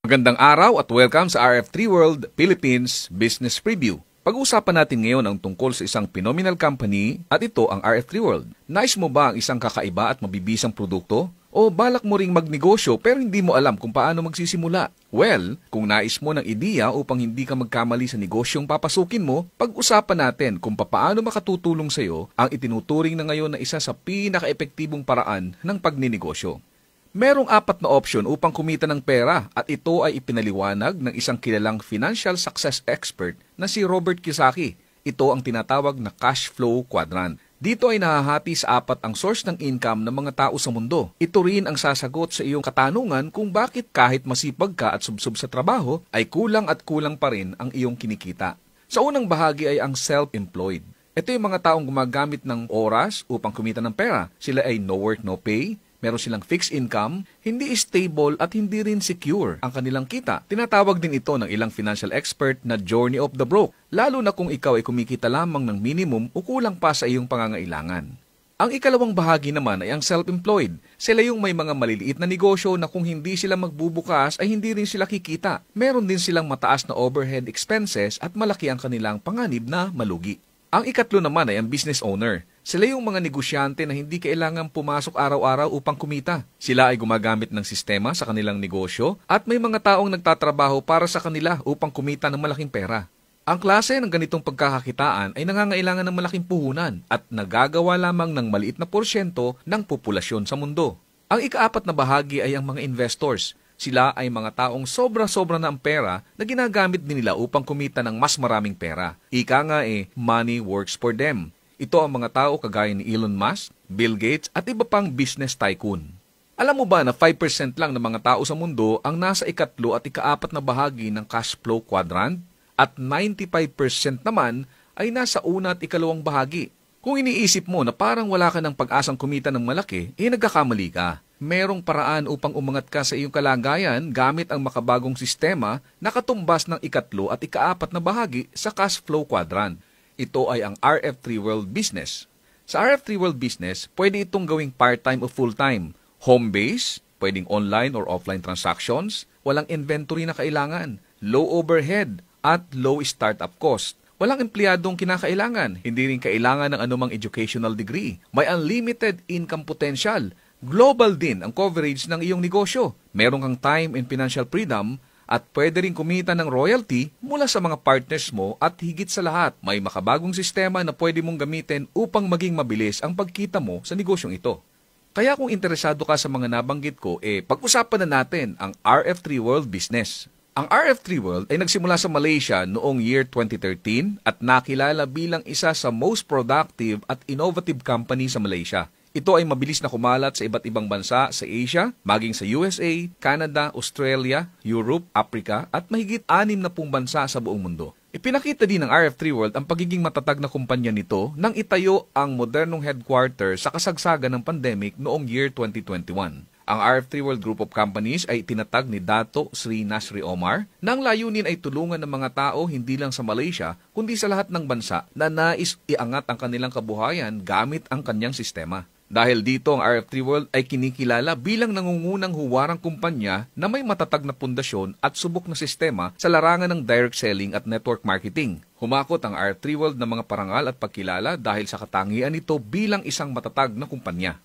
Magandang araw at welcome sa RF3 World Philippines Business Preview. Pag-uusapan natin ngayon ang tungkol sa isang phenomenal company at ito ang RF3 World. Nais mo ba ang isang kakaiba at mabibisang produkto? O balak mo ring magnegosyo pero hindi mo alam kung paano magsisimula? Well, kung nais mo ng ideya upang hindi ka magkamali sa negosyong papasukin mo, pag-usapan natin kung paano makatutulong sa iyo ang itinuturing na ngayon na isa sa pinaka-epektibong paraan ng pagninegosyo. Merong 4 na option upang kumita ng pera at ito ay ipinaliwanag ng isang kilalang financial success expert na si Robert Kiyosaki. Ito ang tinatawag na cash flow quadrant. Dito ay nahahati sa 4 ang source ng income ng mga tao sa mundo. Ito rin ang sasagot sa iyong katanungan kung bakit kahit masipag ka at subsob sa trabaho ay kulang at kulang pa rin ang iyong kinikita. Sa unang bahagi ay ang self-employed. Ito yung mga taong gumagamit ng oras upang kumita ng pera. Sila ay no work, no pay. Meron silang fixed income, hindi stable at hindi rin secure ang kanilang kita. Tinatawag din ito ng ilang financial expert na journey of the broke, lalo na kung ikaw ay kumikita lamang ng minimum o kulang pa sa iyong pangangailangan. Ang ikalawang bahagi naman ay ang self-employed. Sila yung may mga maliliit na negosyo na kung hindi sila magbubukas ay hindi rin sila kikita. Meron din silang mataas na overhead expenses at malaki ang kanilang panganib na malugi. Ang ikatlo naman ay ang business owner. Sila yung mga negosyante na hindi kailangan pumasok araw-araw upang kumita. Sila ay gumagamit ng sistema sa kanilang negosyo at may mga taong nagtatrabaho para sa kanila upang kumita ng malaking pera. Ang klase ng ganitong pagkakakitaan ay nangangailangan ng malaking puhunan at nagagawa lamang ng maliit na porsyento ng populasyon sa mundo. Ang ika-4 na bahagi ay ang mga investors. Sila ay mga taong sobra-sobra na ang pera na ginagamit din nila upang kumita ng mas maraming pera. Ika nga money works for them. Ito ang mga tao kagaya ni Elon Musk, Bill Gates at iba pang business tycoon. Alam mo ba na 5% lang ng mga tao sa mundo ang nasa ikatlo at ika-4 na bahagi ng cash flow quadrant at 95% naman ay nasa una at ikalawang bahagi. Kung iniisip mo na parang wala ka ng pag-asang kumita ng malaki, nagkakamali ka. Merong paraan upang umangat ka sa iyong kalagayan gamit ang makabagong sistema na katumbas ng ikatlo at ika-4 na bahagi sa cash flow quadrant. Ito ay ang RF3 World Business. Sa RF3 World Business, pwede itong gawing part-time o full-time. Home-based, pwedeng online or offline transactions, walang inventory na kailangan, low overhead, at low startup cost. Walang empleyadong kinakailangan, hindi rin kailangan ng anumang educational degree. May unlimited income potential. Global din ang coverage ng iyong negosyo. Meron kang time and financial freedom at pwede rin kumita ng royalty mula sa mga partners mo at higit sa lahat, may makabagong sistema na pwede mong gamitin upang maging mabilis ang pagkita mo sa negosyong ito. Kaya kung interesado ka sa mga nabanggit ko, pag-usapan na natin ang RF3 World Business. Ang RF3 World ay nagsimula sa Malaysia noong year 2013 at nakilala bilang isa sa most productive at innovative company sa Malaysia. Ito ay mabilis na kumalat sa iba't ibang bansa sa Asia, maging sa USA, Canada, Australia, Europe, Africa at mahigit 60 bansa sa buong mundo. Ipinakita din ng RF3 World ang pagiging matatag na kumpanya nito nang itayo ang modernong headquarters sa kasagsagan ng pandemic noong year 2021. Ang RF3 World Group of Companies ay tinatag ni Dato Sri Nasri Omar na ang layunin ay tulungan ng mga tao hindi lang sa Malaysia kundi sa lahat ng bansa na nais iangat ang kanilang kabuhayan gamit ang kanyang sistema. Dahil dito ang RF3 World ay kinikilala bilang nangungunang huwarang kumpanya na may matatag na pundasyon at subok na sistema sa larangan ng direct selling at network marketing. Humakot ang RF3 World ng mga parangal at pagkilala dahil sa katangian nito bilang isang matatag na kumpanya.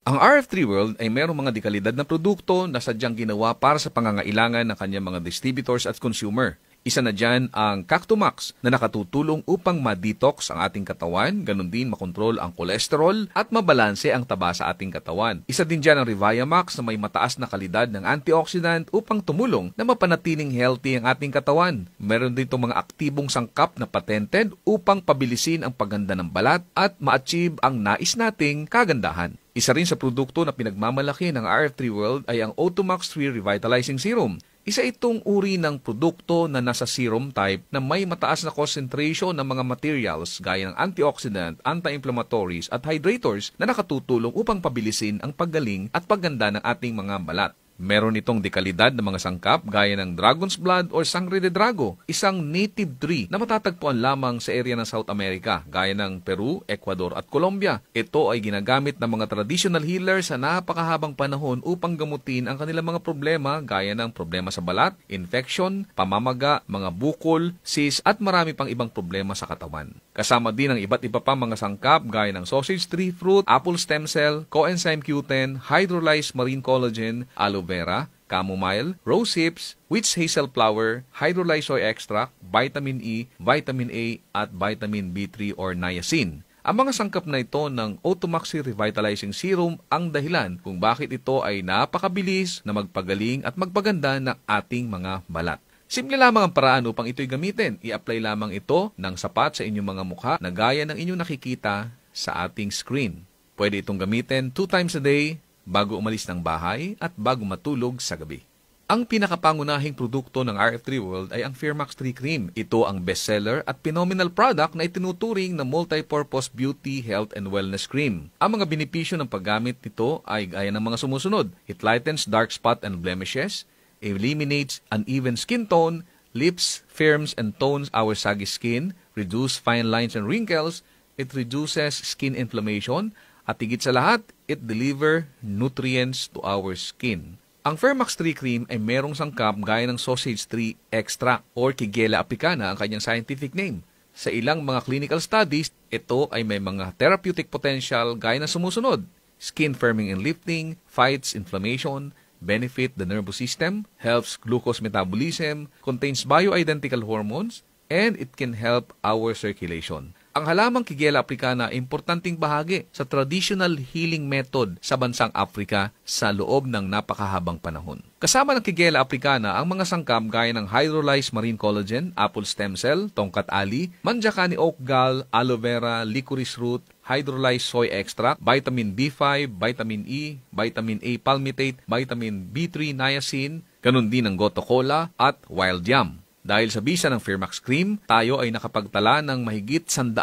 Ang RF3 World ay mayroong mga dekalidad na produkto na sadyang ginawa para sa pangangailangan ng kanyang mga distributors at consumer. Isa na dyan ang Cactomax na nakatutulong upang ma-detox ang ating katawan, ganun din makontrol ang kolesterol at mabalanse ang taba sa ating katawan. Isa din dyan ang Reviamax na may mataas na kalidad ng antioxidant upang tumulong na mapanatiling healthy ang ating katawan. Meron din itong mga aktibong sangkap na patented upang pabilisin ang pagganda ng balat at ma-achieve ang nais nating kagandahan. Isa rin sa produkto na pinagmamalaki ng RF3 World ay ang Automax 3 Revitalizing Serum. Isa itong uri ng produkto na nasa serum type na may mataas na concentration ng mga materials gaya ng antioxidant, anti-inflammatories at hydrators na nakatutulong upang pabilisin ang paggaling at pagganda ng ating mga balat. Meron itong dekalidad na mga sangkap gaya ng Dragon's Blood or Sangre de Drago, isang native tree na matatagpuan lamang sa area ng South America gaya ng Peru, Ecuador at Colombia. Ito ay ginagamit ng mga traditional healers sa napakahabang panahon upang gamutin ang kanilang mga problema gaya ng problema sa balat, infection, pamamaga, mga bukol, cyst at marami pang ibang problema sa katawan. Kasama din ang iba't iba pang mga sangkap gaya ng sausage tree fruit, apple stem cell, coenzyme Q10, hydrolyzed marine collagen, aloe vera, chamomile, rose hips, witch hazel flower, hydrolyzed soy extract, vitamin E, vitamin A, at vitamin B3 or niacin. Ang mga sangkap na ito ng Automaxi Revitalizing Serum ang dahilan kung bakit ito ay napakabilis na magpagaling at magpaganda ng ating mga balat. Simple lamang ang paraan upang ito'y gamitin. I-apply lamang ito ng sapat sa inyong mga mukha na gaya ng inyong nakikita sa ating screen. Pwede itong gamitin 2 times a day, bago umalis ng bahay at bago matulog sa gabi. Ang pinakapangunahing produkto ng RF3 World ay ang Fairmax 3 Cream. Ito ang bestseller at phenomenal product na itinuturing na multi-purpose beauty, health, and wellness cream. Ang mga benepisyo ng paggamit nito ay gaya ng mga sumusunod. It lightens dark spot and blemishes, eliminates uneven skin tone, lips, firms, and tones our saggy skin, reduce fine lines and wrinkles, it reduces skin inflammation, at higit sa lahat, it deliver nutrients to our skin. Ang Fairmax 3 Cream ay merong sangkap gaya ng sausage tree extract or Kigella applicana ang kanyang scientific name. Sa ilang mga clinical studies, ito ay may mga therapeutic potential gaya ng sumusunod. Skin firming and lifting, fights inflammation, benefit the nervous system, helps glucose metabolism, contains bioidentical hormones, and it can help our circulation. Ang halamang Kigella applicana ay importanteng bahagi sa traditional healing method sa bansang Africa sa loob ng napakahabang panahon. Kasama ng Kigella applicana ang mga sangkap gaya ng hydrolyzed marine collagen, apple stem cell, tongkat ali, manjakani oak gall, aloe vera, licorice root, hydrolyzed soy extract, vitamin B5, vitamin E, vitamin A palmitate, vitamin B3 niacin, ganun din ang goto cola at wild yam. Dahil sa bisa ng Fairmax Cream, tayo ay nakapagtala ng mahigit 100,000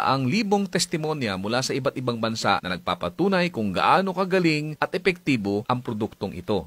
testimonya mula sa iba't ibang bansa na nagpapatunay kung gaano kagaling at epektibo ang produktong ito.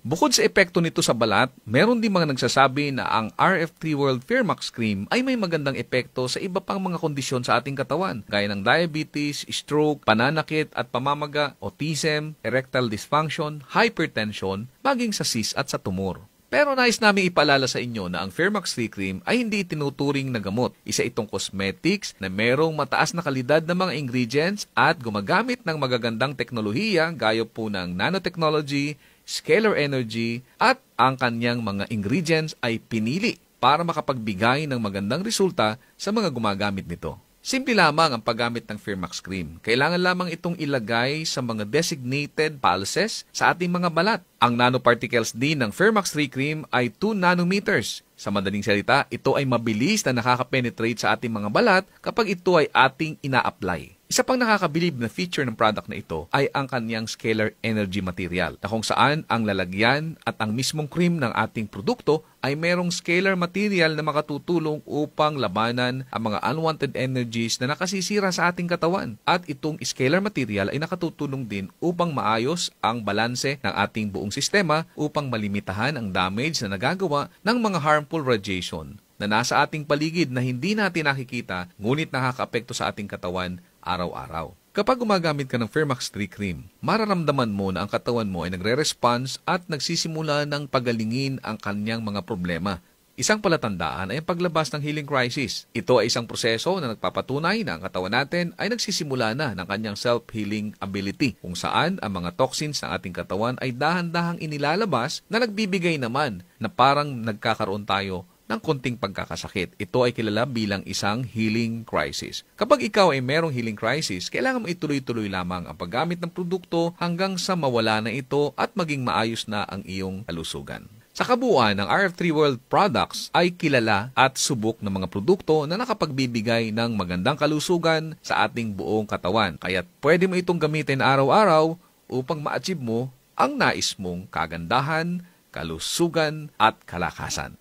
Bukod sa epekto nito sa balat, meron din mga nagsasabi na ang RF3 World Fairmax Cream ay may magandang epekto sa iba pang mga kondisyon sa ating katawan, gaya ng diabetes, stroke, pananakit at pamamaga, autism, erectile dysfunction, hypertension, maging sa cyst at sa tumor. Pero nais namin ipaalala sa inyo na ang Fairmax 3 Cream ay hindi tinuturing na gamot. Isa itong cosmetics na merong mataas na kalidad ng mga ingredients at gumagamit ng magagandang teknolohiya gaya po ng nanotechnology, scalar energy at ang kanyang mga ingredients ay pinili para makapagbigay ng magandang resulta sa mga gumagamit nito. Simple lamang ang paggamit ng Fairmax Cream. Kailangan lamang itong ilagay sa mga designated pulses sa ating mga balat. Ang nanoparticles din ng Fairmax 3 Cream ay 2 nanometers. Sa madaling salita, ito ay mabilis na nakaka-penetrate sa ating mga balat kapag ito ay ating ina-apply. Isa pang nakakabilib na feature ng product na ito ay ang kanyang scalar energy material na kung saan ang lalagyan at ang mismong cream ng ating produkto ay merong scalar material na makatutulong upang labanan ang mga unwanted energies na nakasisira sa ating katawan. At itong scalar material ay nakatutulong din upang maayos ang balanse ng ating buong sistema upang malimitahan ang damage na nagagawa ng mga harmful radiation na nasa ating paligid na hindi natin nakikita ngunit nakakaapekto sa ating katawan araw-araw. Kapag gumagamit ka ng Fairmax 3 Cream, mararamdaman mo na ang katawan mo ay nagre-response at nagsisimula ng pagalingin ang kanyang mga problema. Isang palatandaan ay ang paglabas ng healing crisis. Ito ay isang proseso na nagpapatunay na ang katawan natin ay nagsisimula na ng kanyang self-healing ability, kung saan ang mga toxins ng ating katawan ay dahan-dahang inilalabas na nagbibigay naman na parang nagkakaroon tayo ng konting pagkakasakit. Ito ay kilala bilang isang healing crisis. Kapag ikaw ay merong healing crisis, kailangan mo ituloy-tuloy lamang ang paggamit ng produkto hanggang sa mawala na ito at maging maayos na ang iyong kalusugan. Sa kabuuan, ang RF3 World products ay kilala at subok ng mga produkto na nakapagbibigay ng magandang kalusugan sa ating buong katawan. Kaya pwede mo itong gamitin araw-araw upang ma-achieve mo ang nais mong kagandahan, kalusugan at kalakasan.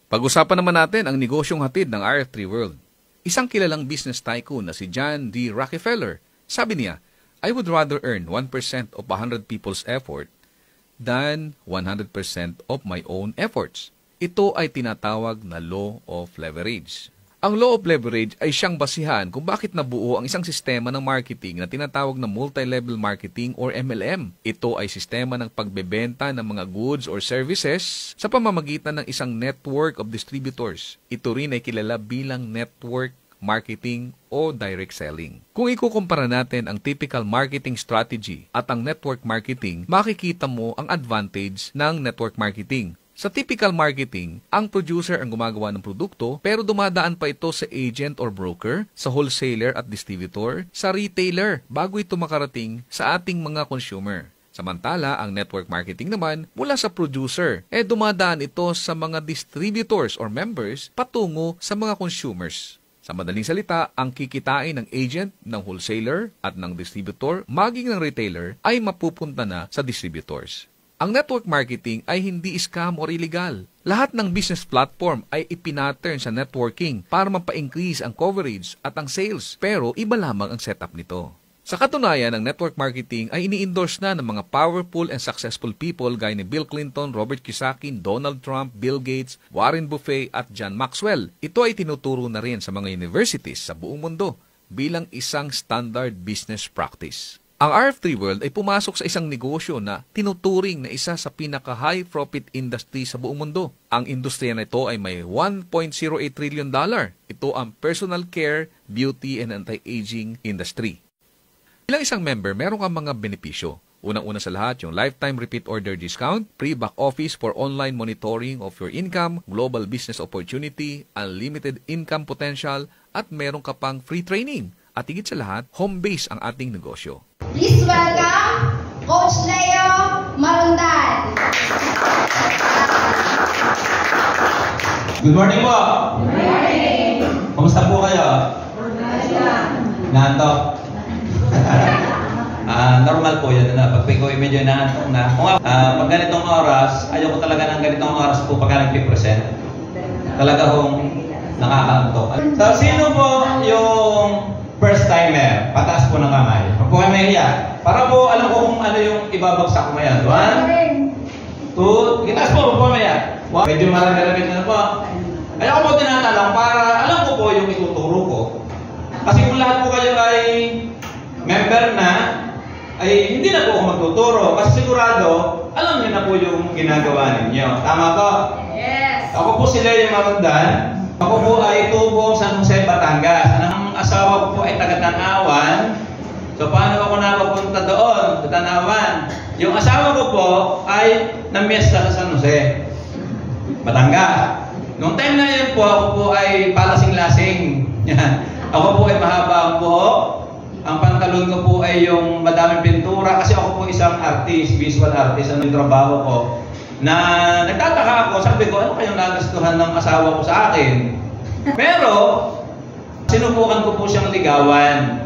Pag-usapan naman natin ang negosyong hatid ng RF3 World. Isang kilalang business tycoon na si John D. Rockefeller, sabi niya, I would rather earn 1% of 100 people's effort than 100% of my own efforts. Ito ay tinatawag na law of leverage. Ang law of leverage ay siyang basihan kung bakit nabuo ang isang sistema ng marketing na tinatawag na multi-level marketing or MLM. Ito ay sistema ng pagbebenta ng mga goods or services sa pamamagitan ng isang network of distributors. Ito rin ay kilala bilang network marketing o direct selling. Kung ikukumpara natin ang typical marketing strategy at ang network marketing, makikita mo ang advantage ng network marketing. Sa typical marketing, ang producer ang gumagawa ng produkto pero dumadaan pa ito sa agent or broker, sa wholesaler at distributor, sa retailer bago ito makarating sa ating mga consumer. Samantala, ang network marketing naman mula sa producer, dumadaan ito sa mga distributors or members patungo sa mga consumers. Sa madaling salita, ang kikitain ng agent, ng wholesaler at ng distributor, maging ng retailer, ay mapupunta na sa distributors. Ang network marketing ay hindi scam or illegal. Lahat ng business platform ay ipinattern sa networking para mapa-increase ang coverage at ang sales, pero iba lamang ang setup nito. Sa katunayan, ang network marketing ay ini-endorse na ng mga powerful and successful people gaya ni Bill Clinton, Robert Kiyosaki, Donald Trump, Bill Gates, Warren Buffett at John Maxwell. Ito ay tinuturo na rin sa mga universities sa buong mundo bilang isang standard business practice. Ang RF3 World ay pumasok sa isang negosyo na tinuturing na isa sa pinaka-high profit industry sa buong mundo. Ang industriya na ito ay may $1.08 trillion. Ito ang personal care, beauty, and anti-aging industry. Bilang isang member, meron kang mga benepisyo. Unang-una sa lahat, yung lifetime repeat order discount, free back office for online monitoring of your income, global business opportunity, unlimited income potential, at meron ka pang free training. At higit sa lahat, home base ang ating negosyo. Please welcome Coach Leo Marundan. Good morning po! Good morning! Kumusta po kayo? Naantok? Normal po yun na. Pag ko medyo naantok na. Pag ganitong oras, ayoko talaga ng ganitong oras po pagka nag-present. Talaga hong nakakaantok. So, sino po yung first timer? Pataas po ng kamay. Huwag po kayo mahiya. Para po alam ko kung ano yung ibabagsak ko ngayon. 1, 2, itaas po, huwag po mahiya. Medyo marami-ramit na po. Ayaw ko po tinatanong para alam ko po yung ituturo ko. Kasi kung lahat po kayo ay member na, ay hindi na po ako magtuturo. Kasi sigurado, alam niyo na po yung ginagawa ninyo. Tama po? Yes! Ako po si Leo Marundan. Ako po ay tubong San Jose, Batangas. Ang asawa ko po ay taga-Tanawan. So, paano ako napapunta doon sa Tanawan? Yung asawa ko po ay namiesta sa San Jose, Batangas. Noong time na yun po, ako po ay palasing-lasing. Ako po ay mahaba ang buhok. Ang pantalon ko po ay yung madaming pintura. Kasi ako po isang artist, visual artist. Ano yung trabaho ko? Na nagtataka ako, sabi ko, ano kayong nagastuhan ng asawa ko sa akin? Pero, sinubukan ko po siyang ligawan.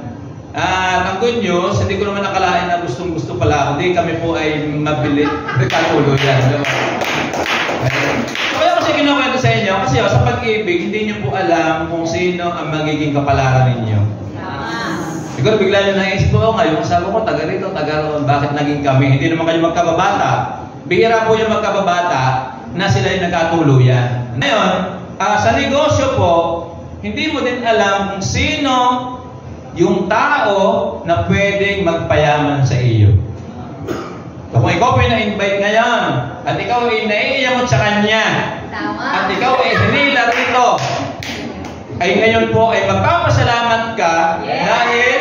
At ang good news, hindi ko naman nakalain na gustong-gusto pala ako. Hindi kami po ay mabili. Nagkatuloy yan. Kaya kasi kinukwento sa inyo, kasi sa pag-ibig, hindi niyo po alam kung sino ang magiging kapalaran ninyo. Siguro bigla nyo naisip ko, ngayon asawa ko, taga rito, taga roon, bakit naging kami? Hindi naman kayo magkababata. Bihira po yung magkababata na sila yung nagkatuluyan. Ngayon, sa negosyo po, hindi mo din alam kung sino yung tao na pwedeng magpayaman sa iyo. So, kung ikaw po yung na-invite ngayon, at ikaw ay naiiyamot sa kanya, at ikaw ay hinila rito, ay ngayon po ay magpapasalamat ka dahil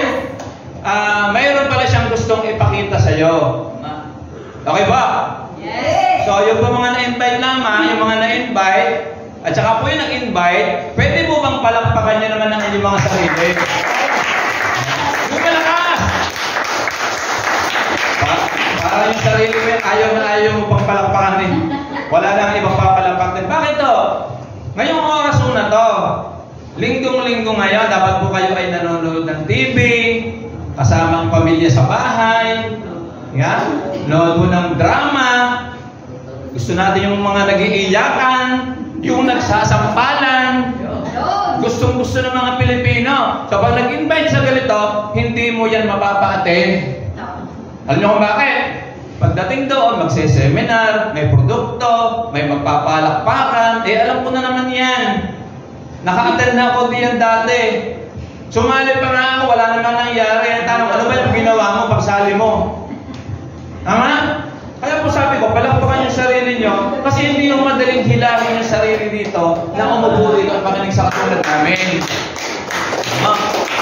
mayroon pala siyang gustong ipakita sa iyo. Okay ba? Yes! So, yung po mga na-invite lamang, yung mga na-invite, at saka po yung nag-invite, pwede po bang palakpakan nyo naman ng inyong mga sarili? Yung malakas! Para yung sarili mo, ayaw na ayaw mo pang palakpakan din. Wala lang ibang papalakpak din. Bakit to? Ngayong oras una to, linggong-linggo ngayon, dapat po kayo ay nanonood ng TV, kasamang pamilya sa bahay, nood po ng drama, gusto natin yung mga nag-iiyakan, yung nagsasampalan, Gustong-gusto ng mga Pilipino. So pag nag-invite sa ganito, hindi mo yan mapapa-attend. Alam niyo kung bakit? Pagdating doon, magse-seminar, may produkto, may magpapalakpakan, alam ko na naman yan. Naka-attend na ako diyan dati. Sumali pa nga ako, wala naman nangyari. Tanong, ano ba yung ginawa mo, pagsali mo? Tama? Kaya po sabi ko, palakpakan yung sarili nyo, kasi hindi yung madaling hilahin yung sarili dito na umupo dito at makinig sa katulad namin.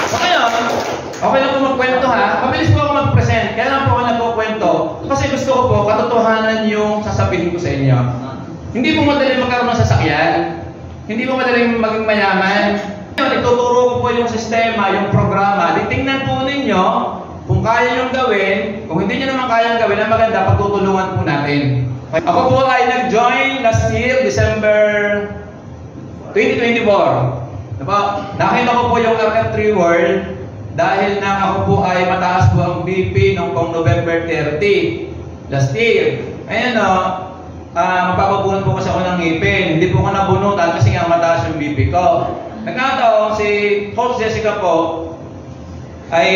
So kaya, okay lang po magkwento ha. Mabilis po ako mag-present. Kaya lang po ako nagkukwento. Kasi gusto ko po, katotohanan yung sasabihin ko sa inyo. Hindi po madaling magkaroon ng sasakyan. Hindi po madaling maging mayaman. Ituturo ko po yung sistema, yung programa. Titingnan po ninyo kung kaya nyo gawin. Kung hindi nyo naman kaya gawin, ang maganda, pagtutulungan po natin. Ako po ay nag-join last year, December 2024. Nakita ko po yung RF3 World dahil na ako po ay mataas po ang BP noong November 30 last year. Ayan mapapabunan po kasi ako ng ngipin. Hindi po ako nabunutan kasi nga mataas yung BP ko. Nagkataon si Coach Jessica po ay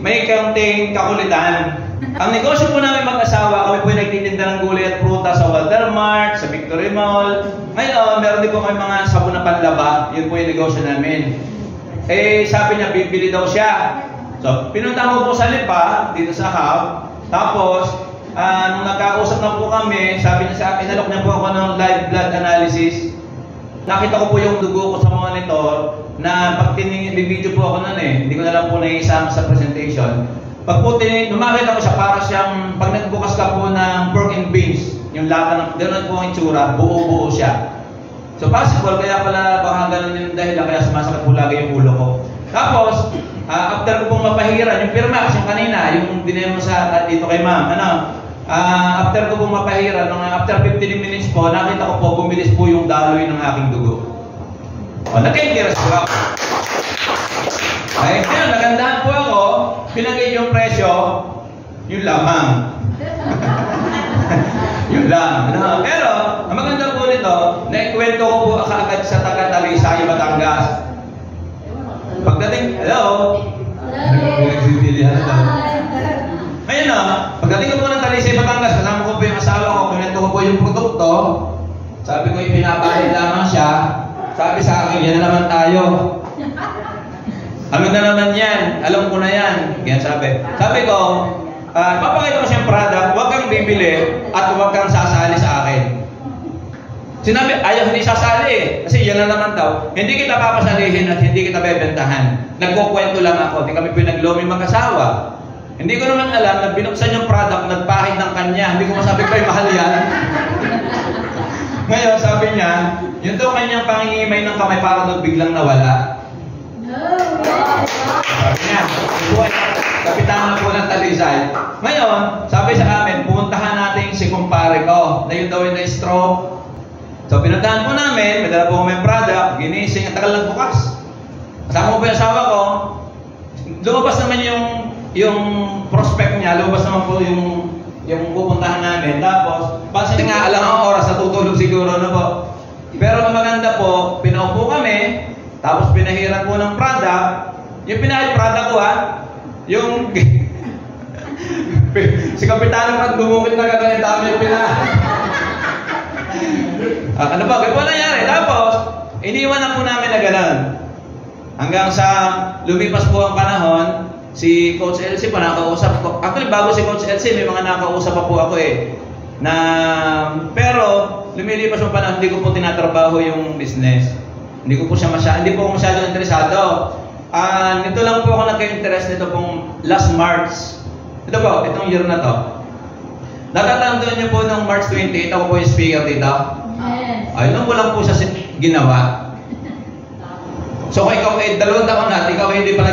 may kaunting kakulitan. Ang negosyo po namin mag-asawa, kami po ay nagtitinda ng gulay at prutas sa Walter Mart, sa Victory Mall. Ngayon, meron din po kami mga sabon na panlaba. Yun po yung negosyo namin. Sabi niya, bibili daw siya. So, pinunta ko po sa Lipa, dito sa hub. Tapos, nung nagkausap na po kami, sabi niya sa akin, inalok niya po ako ng live blood analysis. Nakita ko po yung dugo ko sa monitor na pag video po ako nun hindi ko na lang po naisama sa presentation. Pag po numakita ko siya, para siyang, pag nagbukas ka po ng pork and beans, yung lata ng, gano'n po ang itsura, buo-buo siya. So possible, kaya pala baka gano'n yung dahilan, kaya sumasakit po lagi yung ulo ko. Tapos, after ko pong mapahiran, yung Pirmax, yung kanina, yung dinemo sa dito kay ma'am, after ko pong mapahiran, after 15 minutes po, nakita ko po, bumilis po yung daloy ng aking dugo. Nag-interest po ako. Kaya nagandaan po ako, pinagay yung presyo, yun lamang. Yun lang. Pero, ang maganda po nito, naikwento ko po kaagad sa taga-Talisay, Batangas. Pagdating, hello? Ngayon pagdating ko po ng Talisay, Batangas, kasama ko po yung asawa ko, kinento ko po yung produkto. Sabi ko, ipinapahid lamang siya. Sabi sa akin, yan na naman tayo. Ano na naman yan? Alam ko na yan. Yan sabi. Sabi ko, papakita ko siyang product, huwag kang bibili at huwag kang sasali sa akin. Sinabi, ayaw hindi sasali kasi yan na naman daw. Hindi kita papasalihin at hindi kita bebentahan. Nagkukwento lang ako. Hindi kami pinaglomi mag-asawa. Hindi ko naman alam na binuksan yung product, nagpahid ng kanya. Hindi ko masabi ko mahal yan. Ngayon, sabi niya, yun daw kanyang pangingimay ng kamay para daw biglang nawala. Sabi niya, kapitan na po ng Talisay. Ngayon, sabi sa amin, pumuntahan natin si kumpare ko na yun daw yung na-stroke. So, pinuntahan po namin, may dala po kami product, ginising, at tagal lang bukas. Kasama ko po yung asawa ko, lumabas naman yung prospect niya, lumabas naman po yung pupuntahan namin. Tapos, pansin nga, alam ang oras, natutulog siguro na po. Pero ang maganda po, pinaupo kami, tapos pinahiran po ng product. Yung pinahid product ko yung si Kapitano pag gumukit na gano'n, dami yung pinahid. Ano ba? Kaya po nangyari. Tapos, iniwan na po namin na gano'n. Hanggang sa lumipas po ang panahon, si Coach Elsie pa nakausap ko. Actually, bago si Coach Elsie, may mga nakausap pa po ako pero, lumilipas ang panahon, hindi ko po tinatrabaho yung business. Hindi ko po hindi po ako masyadong interesado. Nito lang po ako nagka-interest nito pong last March. Ito po, itong year na to. Natatandaan niyo po nung March 28, ako po yung speaker dito. Yes. Nung walang po siya ginawa. So, ikaw ay 2 taon na, ikaw ay hindi pa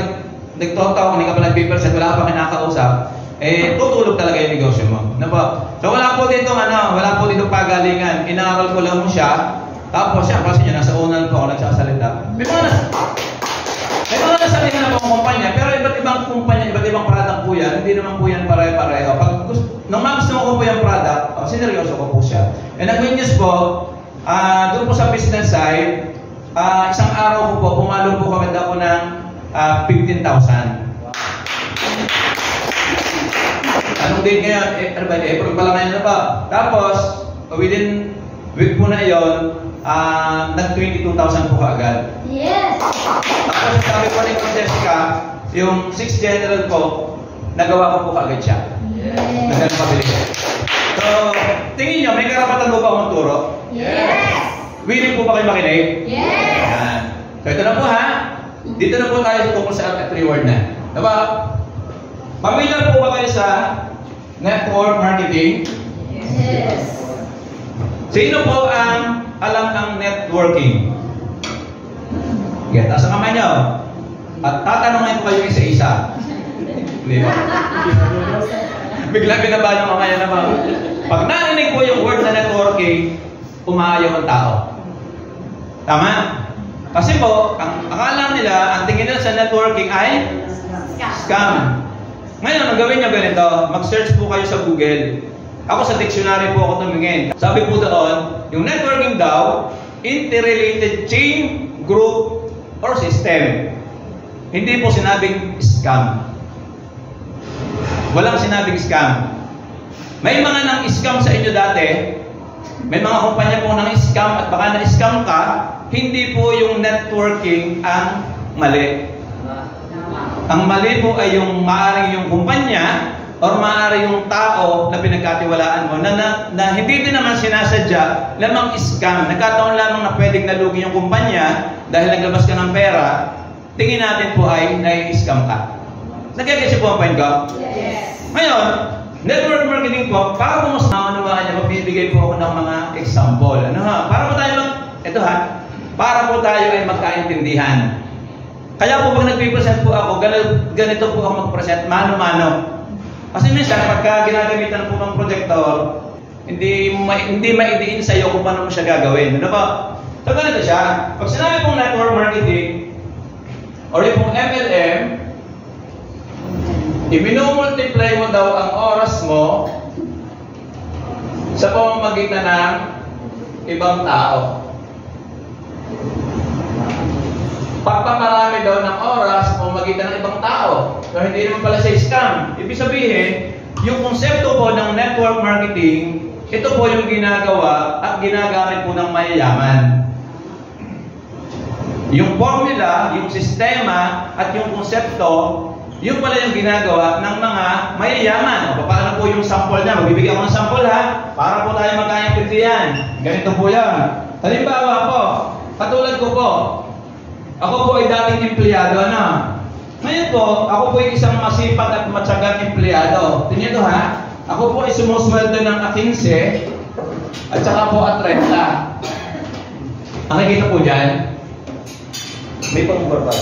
nagtotaw, hindi ka pa nag-paperset, wala ka pa kinakausap, tutulog talaga yung negosyo mo. So, wala po dito pagalingan. Inaaral ko lang mo siya. Tapos siya, kasi niya, nasa unan po ako nagsasalita. May mga nasalita na pong kumpanya, pero iba't ibang kumpanya, iba't ibang product po yan, hindi naman po yan pare-pareho. Nung gusto ko po yung product, sineryoso ko po siya. And ang good news po, doon po sa business side, isang araw ko po, pumalo po kami ako ng 15,000. Anong date ngayon? Ano ba? April pa lang ngayon na ba? Tapos, within week po na yun, nag-22,000 po kaagad. Yes. Tapos sabi po ni Jessica, yung 6th general po, nagawa ko po kaagad siya. Yes. Nagano pabilis. So, tingin nyo, may karapatan mo ba akong magturo? Yes. Willing po ba kayo makinig? Yes. Yan. So, ito na po ha. Dito na po tayo tungkol sa RF3 World na. Diba? Familiar po ba kayo sa network marketing? Yes. Sino po ang alam ang networking? Sige, taas ang kamay nyo. At tatanungin ko kayo isa-isa. Di ba? Bigla binaba yung kamay naman. Pag narinig po yung word na networking, umaayaw ang tao. Tama? Kasi po, ang akala nila, ang tingin nila sa networking ay scam. Ngayon, ang gawin nyo ganito, mag-search po kayo sa Google. Ako sa dictionary po ako tumingin. Sabi po doon, yung networking daw, interrelated chain, group, or system. Hindi po sinabing scam. Walang sinabing scam. May mga nang-scam sa inyo dati, may mga kumpanya po nang-scam at baka na-scam ka, hindi po yung networking ang mali. Ang mali po ay yung maaaring yung kumpanya or maaari yung tao na pinagkatiwalaan mo na hindi din naman sinasadya lamang scam. Nagkataon lamang na pwedeng nalugi yung kumpanya dahil naglabas ka ng pera, tingin natin po ay nai-scam ka. Nagkakasya po ang point ko? Yes. Ngayon, network marketing po, para po mas maunawaan niya, magbibigay po ako ng mga example. Ano ha? Para po tayo para po tayo ay magkaintindihan. Kaya po pag nagpipresent po ako, ganito po ako mag-present, mano-mano. Kasi minsan, pagka ginagamitan po ng projector, hindi maidiin sa iyo kung paano mo siya gagawin. Ano ba? So, ganito siya. Pag sinabi pong network marketing, or yung pong MLM, i-multiply mo daw ang oras mo sa pamamagitan ng ibang tao. Pagpaparami daw ng oras o magitan ng ibang tao. So, hindi naman pala sa scam. Ibig sabihin, yung konsepto po ng network marketing, ito po yung ginagawa at ginagamit po ng mayayaman. Yung formula, yung sistema, at yung konsepto, yun pala yung ginagawa ng mga mayayaman. O, paano po yung sample niya? Magbibigyan ko ng sample ha, para po tayo magkaintindihan. Ganito po yan. Halimbawa po, katulad ko po, ako po ay dating empleyado, ano? Ngayon po, ako po ay isang masipag at matyagang empleyado. Tingnan nyo ha, ako po ay sumusweldo ng 15 at saka po at 30. Nakikita po dyan? May pang-barbar.